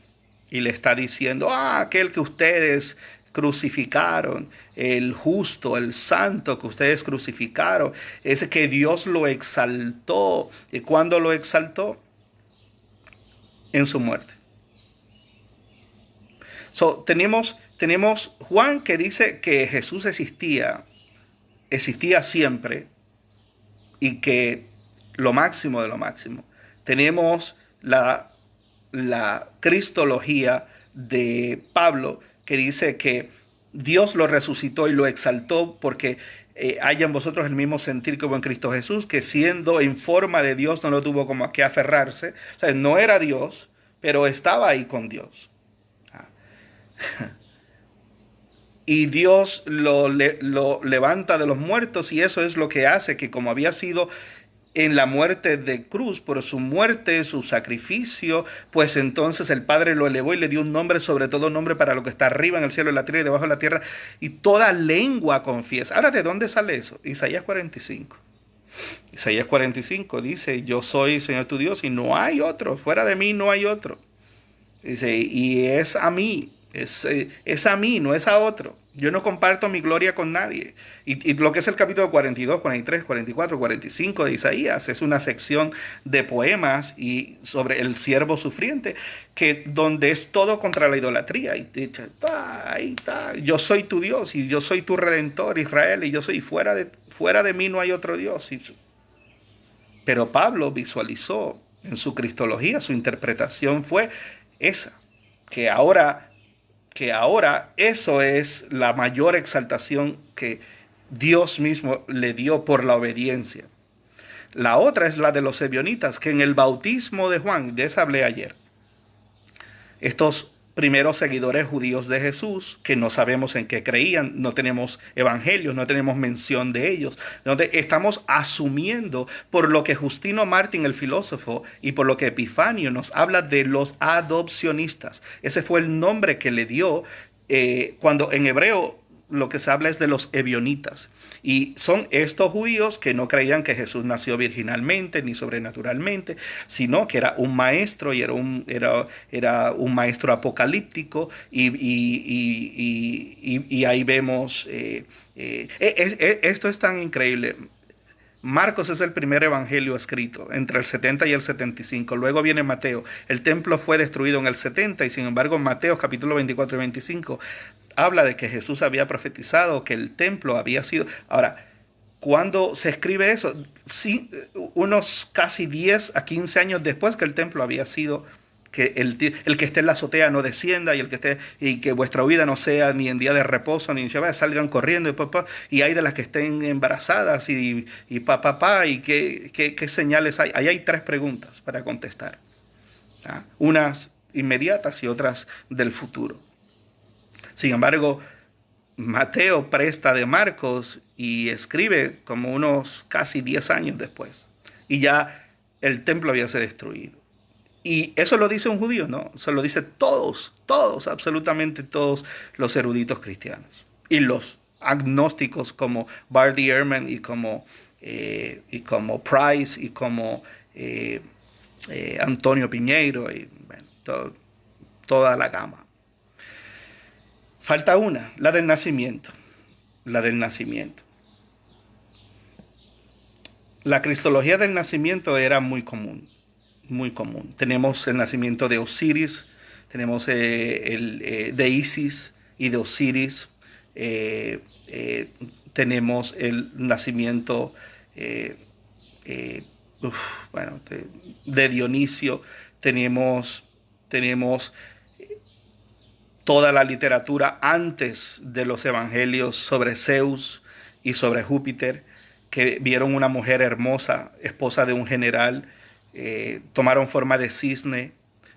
y le está diciendo, aquel que ustedes crucificaron, el justo, el santo que ustedes crucificaron, ese que Dios lo exaltó. ¿Y cuándo lo exaltó? En su muerte. Tenemos Juan, que dice que Jesús existía siempre, y que lo máximo de lo máximo. Tenemos la cristología de Pablo, que dice que Dios lo resucitó y lo exaltó porque haya en vosotros el mismo sentir como en Cristo Jesús, que siendo en forma de Dios no lo tuvo como a qué aferrarse. O sea, no era Dios, pero estaba ahí con Dios. Y Dios lo levanta de los muertos, y eso es lo que hace que, como había sido en la muerte de cruz, por su muerte, su sacrificio, pues entonces el Padre lo elevó y le dio un nombre sobre todo nombre, para lo que está arriba en el cielo, en la tierra y debajo de la tierra, y toda lengua confiesa. Ahora, ¿de dónde sale eso? Isaías 45. Isaías 45 dice, yo soy Señor tu Dios y no hay otro, fuera de mí no hay otro. Dice, y es a mí Es a mí, no es a otro. Yo no comparto mi gloria con nadie. Y lo que es el capítulo 42, 43, 44, 45 de Isaías es una sección de poemas y sobre el siervo sufriente, que donde es todo contra la idolatría. Y dice, ahí está, yo soy tu Dios y yo soy tu redentor, Israel, y yo soy fuera de mí no hay otro Dios. Pero Pablo visualizó en su cristología, su interpretación fue esa, que ahora, que ahora eso es la mayor exaltación que Dios mismo le dio por la obediencia. La otra es la de los ebionitas, que en el bautismo de Juan, de esa hablé ayer, estos primeros seguidores judíos de Jesús, que no sabemos en qué creían, no tenemos evangelios, no tenemos mención de ellos. Estamos asumiendo por lo que Justino Martín, el filósofo, y por lo que Epifanio nos habla de los adopcionistas. Ese fue el nombre que le dio cuando en hebreo lo que se habla es de los ebionitas. Y son estos judíos que no creían que Jesús nació virginalmente ni sobrenaturalmente, sino que era un maestro y era un maestro apocalíptico. Y ahí vemos, esto es tan increíble. Marcos es el primer evangelio escrito entre el 70 y el 75. Luego viene Mateo. El templo fue destruido en el 70 y sin embargo Mateo capítulo 24 y 25 habla de que Jesús había profetizado que el templo había sido... Ahora, cuando se escribe eso, sí, unos casi 10 a 15 años después que el templo había sido, que el que esté en la azotea no descienda y que vuestra huida no sea ni en día de reposo ni en Shabbat, salgan corriendo y hay de las que estén embarazadas y qué señales hay. Ahí hay 3 preguntas para contestar, ¿ah? Unas inmediatas y otras del futuro. Sin embargo, Mateo presta de Marcos y escribe como unos casi 10 años después. Y ya el templo había sido destruido. Y eso lo dice un judío, ¿no? Eso lo dice todos, absolutamente todos los eruditos cristianos. Y los agnósticos como Bardi Ehrman y como Price y como Antonio Piñeiro y bueno, toda la gama. Falta una, la del nacimiento. La del nacimiento. La cristología del nacimiento era muy común, muy común. Tenemos el nacimiento de Osiris, tenemos de Isis y de Osiris, tenemos el nacimiento de Dionisio, tenemos toda la literatura antes de los evangelios sobre Zeus y sobre Júpiter, que vieron una mujer hermosa, esposa de un general, tomaron forma de cisne,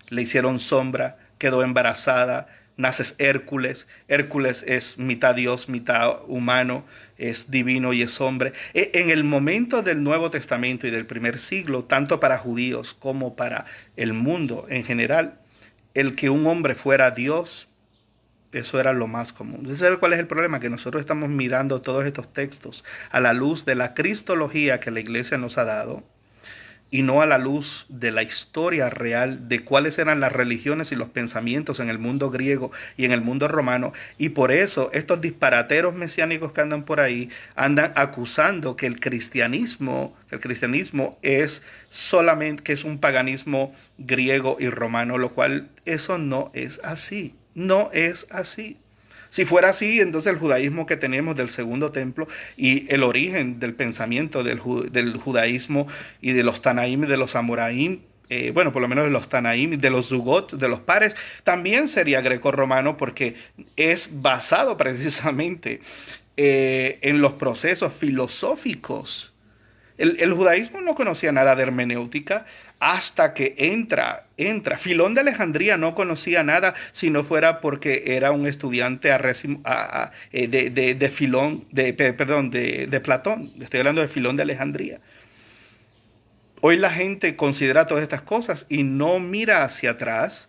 le hicieron sombra, quedó embarazada, naces Hércules. Hércules es mitad Dios, mitad humano, es divino y es hombre. En el momento del Nuevo Testamento y del primer siglo, tanto para judíos como para el mundo en general, el que un hombre fuera Dios, eso era lo más común. ¿Usted sabe cuál es el problema? Que nosotros estamos mirando todos estos textos a la luz de la cristología que la iglesia nos ha dado y no a la luz de la historia real de cuáles eran las religiones y los pensamientos en el mundo griego y en el mundo romano. Y por eso estos disparateros mesiánicos que andan por ahí andan acusando que el cristianismo es solamente, que es un paganismo griego y romano, lo cual eso no es así. No es así. Si fuera así, entonces el judaísmo que tenemos del segundo templo y el origen del pensamiento del judaísmo y de los Tanaim y de los Amoraim, por lo menos de los Tanaim, de los Zugot, de los pares, también sería greco-romano porque es basado precisamente en los procesos filosóficos. El judaísmo no conocía nada de hermenéutica hasta que entra. Filón de Alejandría no conocía nada si no fuera porque era un estudiante de Platón. Estoy hablando de Filón de Alejandría. Hoy la gente considera todas estas cosas y no mira hacia atrás,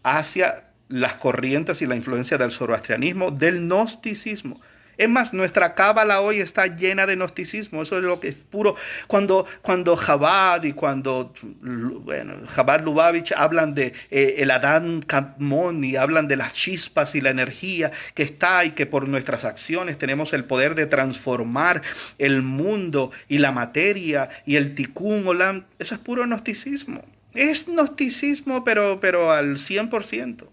hacia las corrientes y la influencia del zoroastrianismo, del gnosticismo. Es más, nuestra cábala hoy está llena de gnosticismo. Eso es lo que es puro. Cuando Chabad y Chabad Lubavitch hablan de el Adán Kadmon y hablan de las chispas y la energía que está y que por nuestras acciones tenemos el poder de transformar el mundo y la materia y el Tikkun Olam, eso es puro gnosticismo. Es gnosticismo, pero al 100%.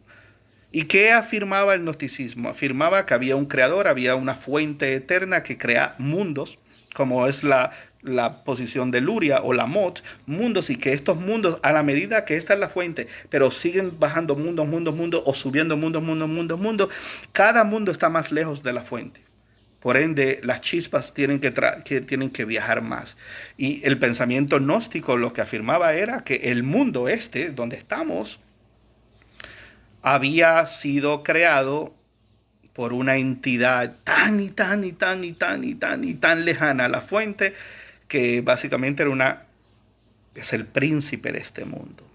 ¿Y qué afirmaba el gnosticismo? Afirmaba que había un creador, había una fuente eterna que crea mundos, como es la posición de Luria o la Mot, mundos, y que estos mundos, a la medida que esta es la fuente, pero siguen bajando mundos, o subiendo mundos, cada mundo está más lejos de la fuente. Por ende, las chispas tienen que viajar más. Y el pensamiento gnóstico lo que afirmaba era que el mundo donde estamos, había sido creado por una entidad tan lejana a la fuente, que básicamente es el príncipe de este mundo.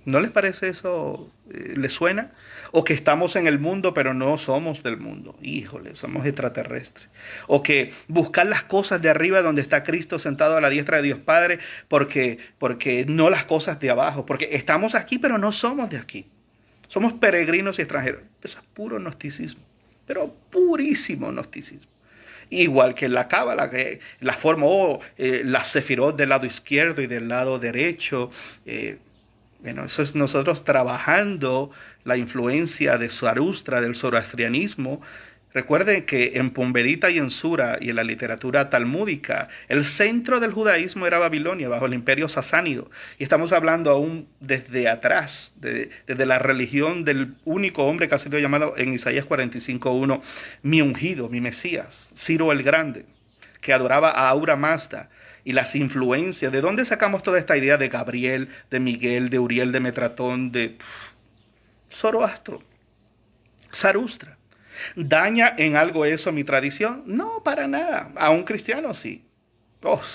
¿No les parece eso? ¿Les suena? O que estamos en el mundo pero no somos del mundo. Híjole, somos extraterrestres. O que buscar las cosas de arriba donde está Cristo sentado a la diestra de Dios Padre, porque no las cosas de abajo. Porque estamos aquí pero no somos de aquí. Somos peregrinos y extranjeros. Eso es puro gnosticismo, pero purísimo gnosticismo. Igual que la cábala, que la forma, la sefirot del lado izquierdo y del lado derecho. Eso es nosotros trabajando la influencia de Zaratustra, del zoroastrianismo. Recuerden que en Pumbedita y en Sura y en la literatura talmúdica, el centro del judaísmo era Babilonia, bajo el imperio sasánido. Y estamos hablando aún desde atrás, desde la religión del único hombre que ha sido llamado en Isaías 45:1, mi ungido, mi Mesías, Ciro el Grande, que adoraba a Ahura Mazda. Y las influencias, ¿de dónde sacamos toda esta idea de Gabriel, de Miguel, de Uriel, de Metratón, de Zoroastro, Zaratustra? ¿Daña en algo eso mi tradición? No, para nada. A un cristiano sí.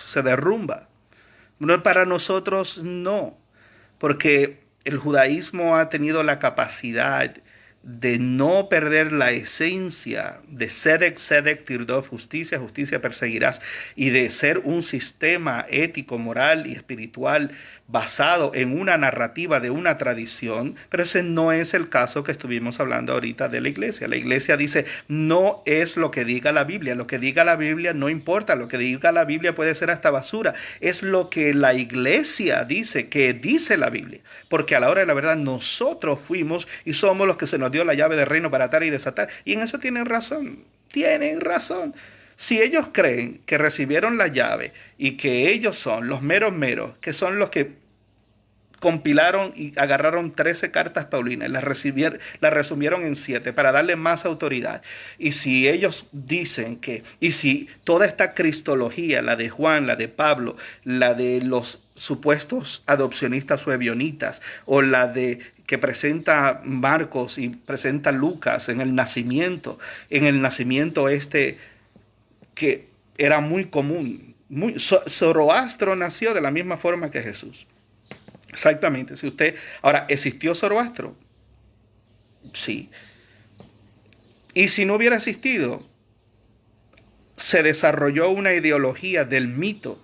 Se derrumba. Para nosotros no. Porque el judaísmo ha tenido la capacidad de no perder la esencia de Sedek, Sedek, Tirdof, justicia, justicia perseguirás, y de ser un sistema ético, moral y espiritual basado en una narrativa de una tradición, pero ese no es el caso que estuvimos hablando ahorita de la iglesia. La iglesia dice, no es lo que diga la Biblia, lo que diga la Biblia no importa, lo que diga la Biblia puede ser hasta basura, es lo que la iglesia dice, que dice la Biblia, porque a la hora de la verdad nosotros fuimos y somos los que se nos dio la llave del reino para atar y desatar, y en eso tienen razón. Si ellos creen que recibieron la llave y que ellos son los meros, que son los que compilaron y agarraron 13 cartas paulinas, las resumieron en 7 para darle más autoridad. Y si ellos dicen y si toda esta cristología, la de Juan, la de Pablo, la de los supuestos adopcionistas o ebionitas, o la de que presenta Marcos y presenta Lucas en el nacimiento que era muy común. Zoroastro nació de la misma forma que Jesús. Exactamente. Ahora, ¿existió Zoroastro? Sí. Y si no hubiera existido, se desarrolló una ideología del mito.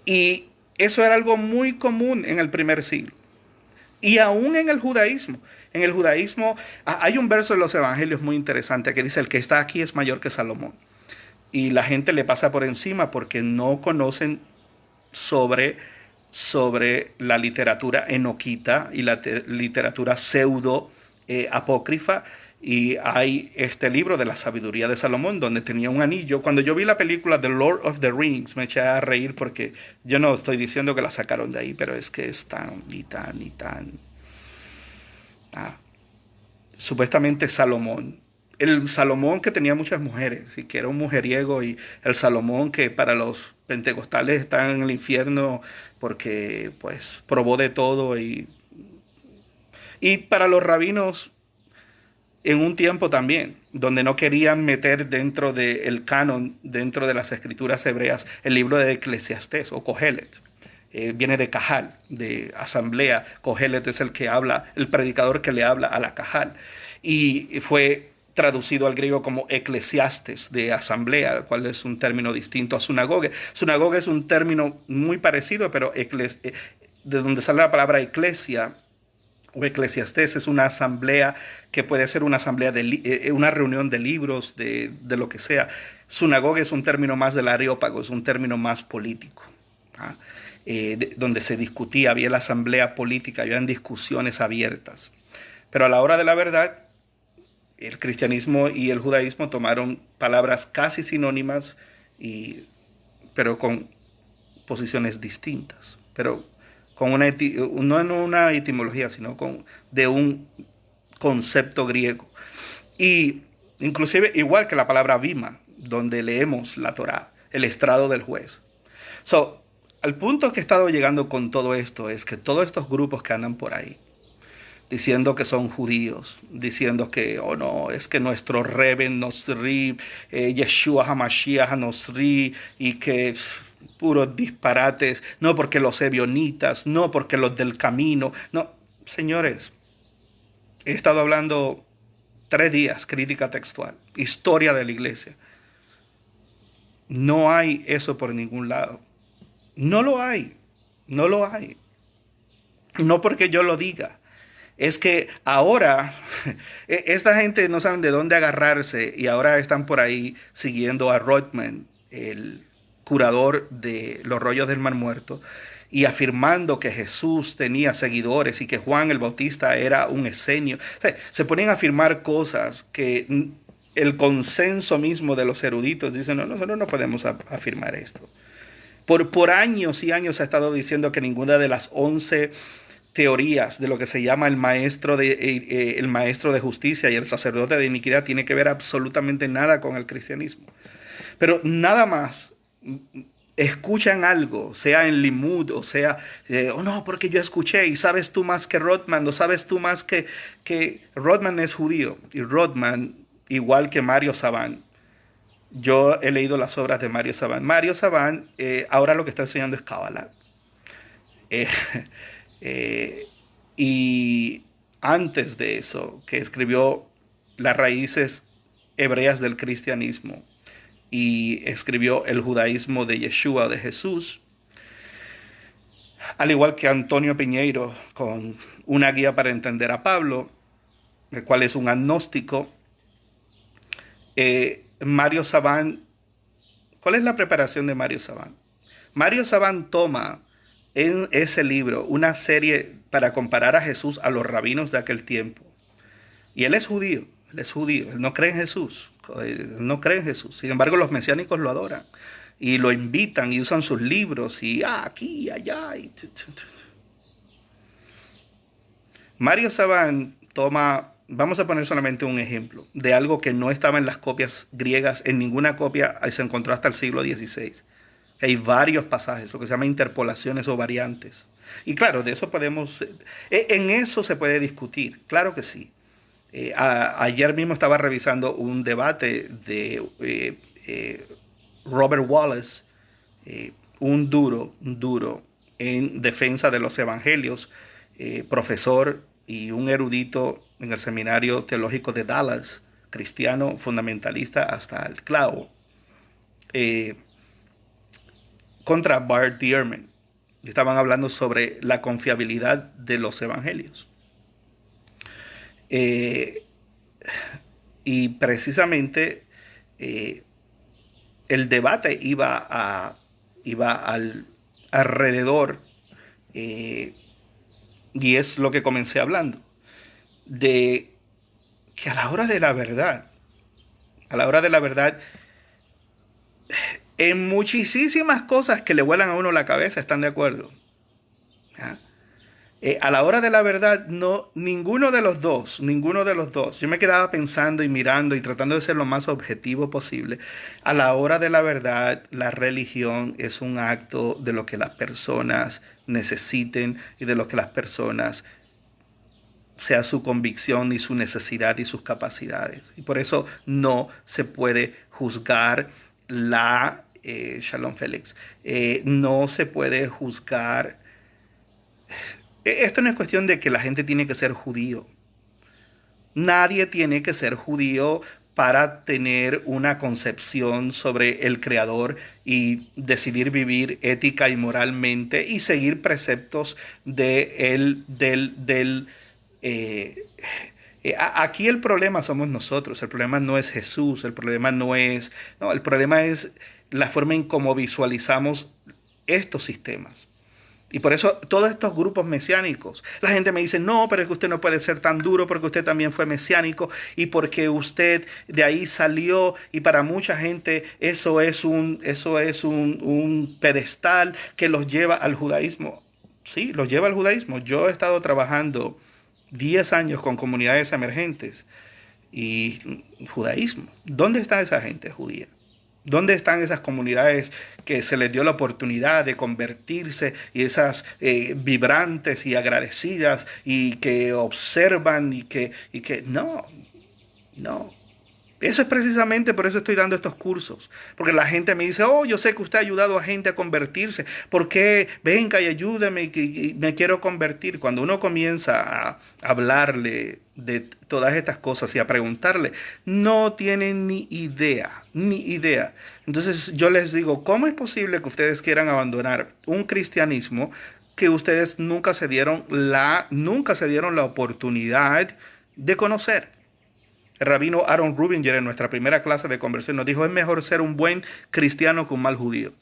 Y eso era algo muy común en el primer siglo. Y aún en el judaísmo. En el judaísmo hay un verso de los evangelios muy interesante que dice, el que está aquí es mayor que Salomón. Y la gente le pasa por encima porque no conocen sobre la literatura enoquita y la literatura pseudo apócrifa. Y hay este libro de la sabiduría de Salomón donde tenía un anillo. Cuando yo vi la película The Lord of the Rings me eché a reír porque yo no estoy diciendo que la sacaron de ahí, pero es que es tan supuestamente Salomón, el Salomón que tenía muchas mujeres y que era un mujeriego, y el Salomón que para los pentecostales está en el infierno porque pues probó de todo, y para los rabinos en un tiempo también, donde no querían meter dentro del canon, dentro de las escrituras hebreas, el libro de Eclesiastés o Cogelet. Viene de Cajal, de asamblea. Cogelet es el que habla, el predicador que le habla a la Cajal. Y fue traducido al griego como eclesiastes, de asamblea, cual es un término distinto a sinagoga. Sinagoga es un término muy parecido, pero de donde sale la palabra eclesia o eclesiastés es una asamblea que puede ser una asamblea una reunión de libros, de lo que sea. Sinagoga es un término más del Areópago, es un término más político. ¿Ah? Donde se discutía, había la asamblea política, habían discusiones abiertas. Pero a la hora de la verdad, el cristianismo y el judaísmo tomaron palabras casi sinónimas, pero con posiciones distintas. Pero con no en una etimología, sino de un concepto griego. Y inclusive igual que la palabra bima, donde leemos la Torá, el estrado del juez. Al punto que he estado llegando con todo esto es que todos estos grupos que andan por ahí, diciendo que son judíos, diciendo que, oh no, es que nuestro Rebe Nosri, Yeshua HaMashiach Nosri, y que puros disparates, no porque los ebionitas, no porque los del camino, no, señores, he estado hablando 3 días, crítica textual, historia de la iglesia. No hay eso por ningún lado. No lo hay, no lo hay. No porque yo lo diga. Es que ahora esta gente no saben de dónde agarrarse y ahora están por ahí siguiendo a Rothman, el curador de los rollos del Mar Muerto, y afirmando que Jesús tenía seguidores y que Juan el Bautista era un esenio. O sea, se ponen a afirmar cosas que el consenso mismo de los eruditos dicen, no, nosotros no podemos afirmar esto. Por años y años se ha estado diciendo que ninguna de las 11 teorías de lo que se llama el maestro de justicia y el sacerdote de iniquidad tiene que ver absolutamente nada con el cristianismo. Pero nada más escuchan algo, sea en Limud o sea, oh no, porque yo escuché y sabes tú más que Rothman o sabes tú más que Rothman es judío y Rothman, igual que Mario Saban. Yo he leído las obras de Mario Saban. Mario Saban ahora lo que está enseñando es Kabbalah. Eh, Eh, y antes de eso, que escribió las raíces hebreas del cristianismo y escribió el judaísmo de Yeshua, de Jesús, al igual que Antonio Piñeiro, con una guía para entender a Pablo, el cual es un agnóstico. Mario Saban, ¿cuál es la preparación de Mario Saban? Mario Saban toma en ese libro una serie para comparar a Jesús a los rabinos de aquel tiempo. Y él es judío, él no cree en Jesús, no cree en Jesús. Sin embargo, los mesiánicos lo adoran y lo invitan y usan sus libros y aquí, allá. Mario Saban toma, vamos a poner solamente un ejemplo de algo que no estaba en las copias griegas, en ninguna copia se encontró hasta el siglo XVI. Hay varios pasajes, lo que se llama interpolaciones o variantes. Y claro, de eso en eso se puede discutir, claro que sí. Ayer mismo estaba revisando un debate de Robert Wallace, un duro en defensa de los evangelios, profesor y un erudito en el seminario teológico de Dallas, cristiano fundamentalista hasta el clavo. Contra Bart Ehrman. Estaban hablando sobre la confiabilidad de los evangelios. Y precisamente el debate iba alrededor, y es lo que comencé hablando, de que a la hora de la verdad, en muchísimas cosas que le vuelan a uno la cabeza, están de acuerdo. ¿Ah? A la hora de la verdad, no, ninguno de los dos. Yo me quedaba pensando y mirando y tratando de ser lo más objetivo posible. A la hora de la verdad, la religión es un acto de lo que las personas necesiten y de lo que las personas, sea su convicción y su necesidad y sus capacidades. Y por eso no se puede juzgar Shalom Félix, no se puede juzgar. Esto no es cuestión de que la gente tiene que ser judío. Nadie tiene que ser judío para tener una concepción sobre el Creador y decidir vivir ética y moralmente y seguir preceptos de él, eh, aquí el problema somos nosotros, el problema no es Jesús, el problema no es, no, el problema es la forma en cómo visualizamos estos sistemas. Y por eso todos estos grupos mesiánicos, la gente me dice, no, pero es que usted no puede ser tan duro porque usted también fue mesiánico y porque usted de ahí salió y para mucha gente eso es un pedestal que los lleva al judaísmo. Sí, los lleva al judaísmo. Yo he estado trabajando 10 años con comunidades emergentes y judaísmo. ¿Dónde está esa gente judía? ¿Dónde están esas comunidades que se les dio la oportunidad de convertirse y esas vibrantes y agradecidas y que observan y que no, no. Eso es precisamente por eso estoy dando estos cursos. Porque la gente me dice, oh, yo sé que usted ha ayudado a gente a convertirse. ¿Por qué? Venga y ayúdeme, que me quiero convertir. Cuando uno comienza a hablarle de todas estas cosas y a preguntarle, no tienen ni idea, ni idea. Entonces yo les digo, ¿cómo es posible que ustedes quieran abandonar un cristianismo que ustedes nunca se dieron la oportunidad de conocer? El rabino Aaron Rubinger en nuestra primera clase de conversión nos dijo, es mejor ser un buen cristiano que un mal judío.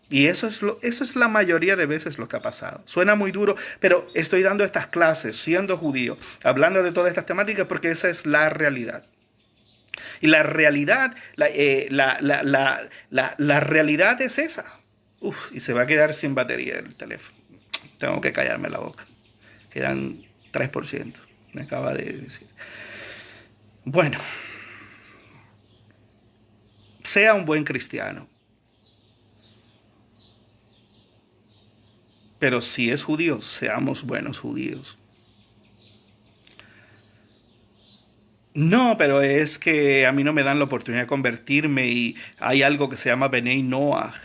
Y eso es la mayoría de veces lo que ha pasado. Suena muy duro, pero estoy dando estas clases siendo judío, hablando de todas estas temáticas porque esa es la realidad. Y la realidad, la realidad es esa. Uf, y se va a quedar sin batería el teléfono. Tengo que callarme la boca. Quedan 3%, me acaba de decir. Bueno, sea un buen cristiano, pero si es judío, seamos buenos judíos. No, pero es que a mí no me dan la oportunidad de convertirme y hay algo que se llama Benei Noach.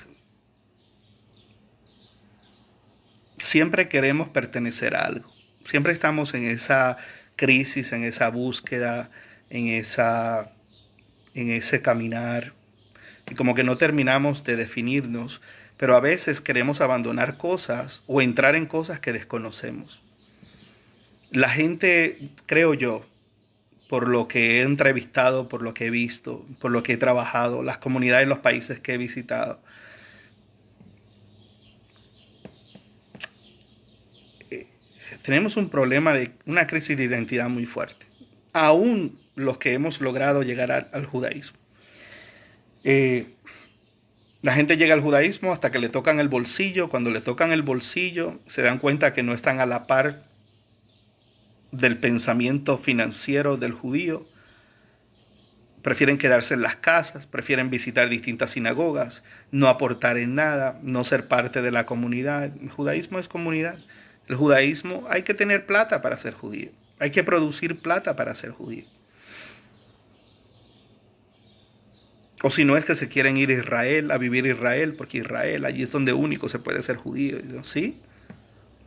Siempre queremos pertenecer a algo. Siempre estamos en esa crisis, en esa búsqueda, en esa, en ese caminar. Y como que no terminamos de definirnos, pero a veces queremos abandonar cosas o entrar en cosas que desconocemos. La gente, creo yo, por lo que he entrevistado, por lo que he visto, por lo que he trabajado, las comunidades en los países que he visitado, tenemos un problema de una crisis de identidad muy fuerte. Aún los que hemos logrado llegar al judaísmo. Eh, La gente llega al judaísmo hasta que le tocan el bolsillo. Cuando le tocan el bolsillo, se dan cuenta que no están a la par del pensamiento financiero del judío. Prefieren quedarse en las casas, prefieren visitar distintas sinagogas, no aportar en nada, no ser parte de la comunidad. El judaísmo es comunidad. El judaísmo hay que tener plata para ser judío. Hay que producir plata para ser judío. O si no es que se quieren ir a Israel, a vivir Israel, porque Israel, allí es donde único se puede ser judío. ¿Sí?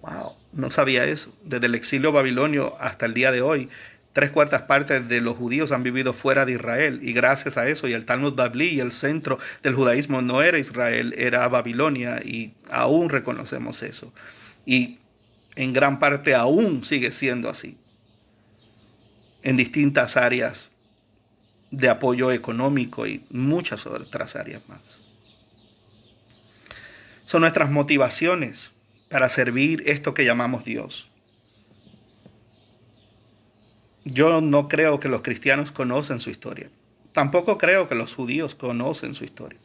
Wow, no sabía eso. Desde el exilio babilonio hasta el día de hoy, 3/4 partes de los judíos han vivido fuera de Israel. Y gracias a eso, y el Talmud Bavli, y el centro del judaísmo no era Israel, era Babilonia. Y aún reconocemos eso. Y en gran parte aún sigue siendo así. En distintas áreas de apoyo económico y muchas otras áreas más. Son nuestras motivaciones para servir esto que llamamos Dios. Yo no creo que los cristianos conocen su historia. Tampoco creo que los judíos conocen su historia.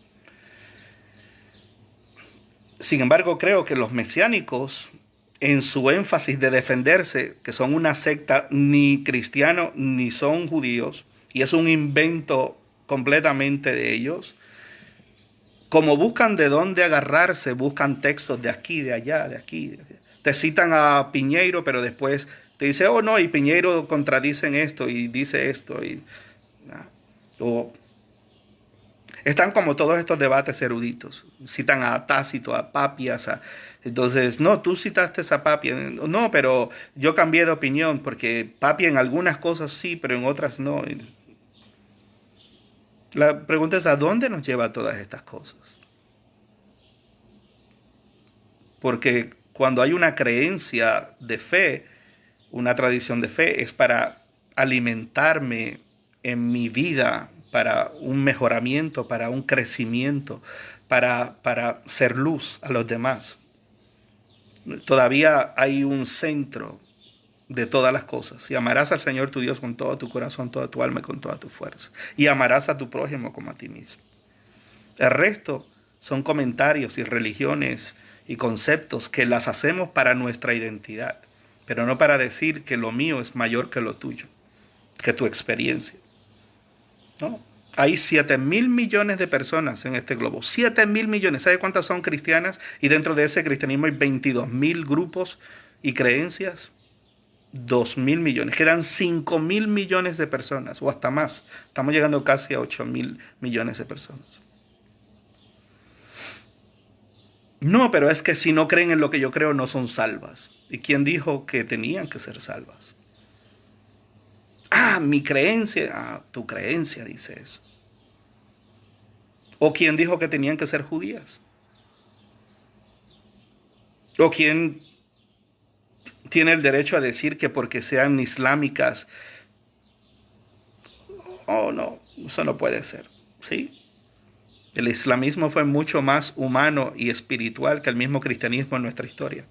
Sin embargo, creo que los mesiánicos, en su énfasis de defenderse, que son una secta ni cristiano ni son judíos, y es un invento completamente de ellos, como buscan de dónde agarrarse, buscan textos de aquí, de allá, de aquí. Te citan a Piñeiro, pero después te dice, oh no, y Piñeiro contradice en esto y dice esto. O Están como todos estos debates eruditos. Citan a Tácito, a Papias. Entonces, no, tú citaste a Papia. No, pero yo cambié de opinión porque Papia en algunas cosas sí, pero en otras no. La pregunta es, ¿a dónde nos lleva todas estas cosas? Porque cuando hay una creencia de fe, una tradición de fe, es para alimentarme en mi vida, para un mejoramiento, para un crecimiento, para ser luz a los demás. Todavía hay un centro de todas las cosas. Y amarás al Señor tu Dios con todo tu corazón, toda tu alma y con toda tu fuerza. Y amarás a tu prójimo como a ti mismo. El resto son comentarios y religiones y conceptos que las hacemos para nuestra identidad, pero no para decir que lo mío es mayor que lo tuyo, que tu experiencia. ¿No? Hay 7.000 millones de personas en este globo. 7.000 millones. ¿Sabe cuántas son cristianas? Y dentro de ese cristianismo hay 22.000 grupos y creencias. 2.000 millones. Quedan 5.000 millones de personas o hasta más. Estamos llegando casi a 8.000 millones de personas. No, pero es que si no creen en lo que yo creo, no son salvas. ¿Y quién dijo que tenían que ser salvas? Ah, mi creencia. Ah, tu creencia dice eso. ¿O quién dijo que tenían que ser judías? ¿O quién tiene el derecho a decir que porque sean islámicas? Oh, no, eso no puede ser. ¿Sí? El islamismo fue mucho más humano y espiritual que el mismo cristianismo en nuestra historia.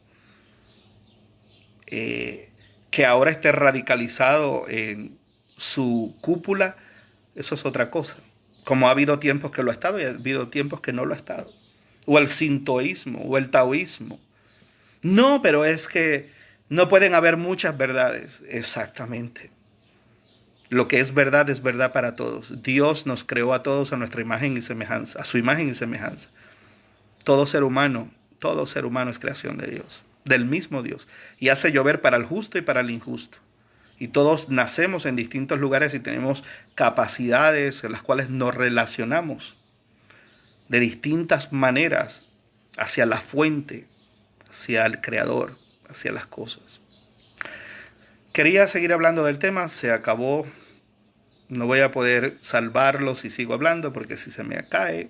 Que ahora esté radicalizado en su cúpula, eso es otra cosa. Como ha habido tiempos que lo ha estado y ha habido tiempos que no lo ha estado. O el sintoísmo, o el taoísmo. No, pero es que no pueden haber muchas verdades. Exactamente. Lo que es verdad para todos. Dios nos creó a todos a nuestra imagen y semejanza, a su imagen y semejanza. Todo ser humano es creación de Dios, del mismo Dios. Y hace llover para el justo y para el injusto. Y todos nacemos en distintos lugares y tenemos capacidades en las cuales nos relacionamos de distintas maneras hacia la fuente, hacia el creador, hacia las cosas. Quería seguir hablando del tema, se acabó. No voy a poder salvarlo si sigo hablando, porque si se me cae,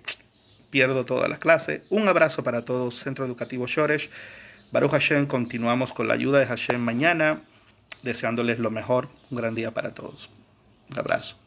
pierdo toda la clase. Un abrazo para todos, Centro Educativo Shoresh. Baruch Hashem, continuamos con la ayuda de Hashem mañana, deseándoles lo mejor. Un gran día para todos. Un abrazo.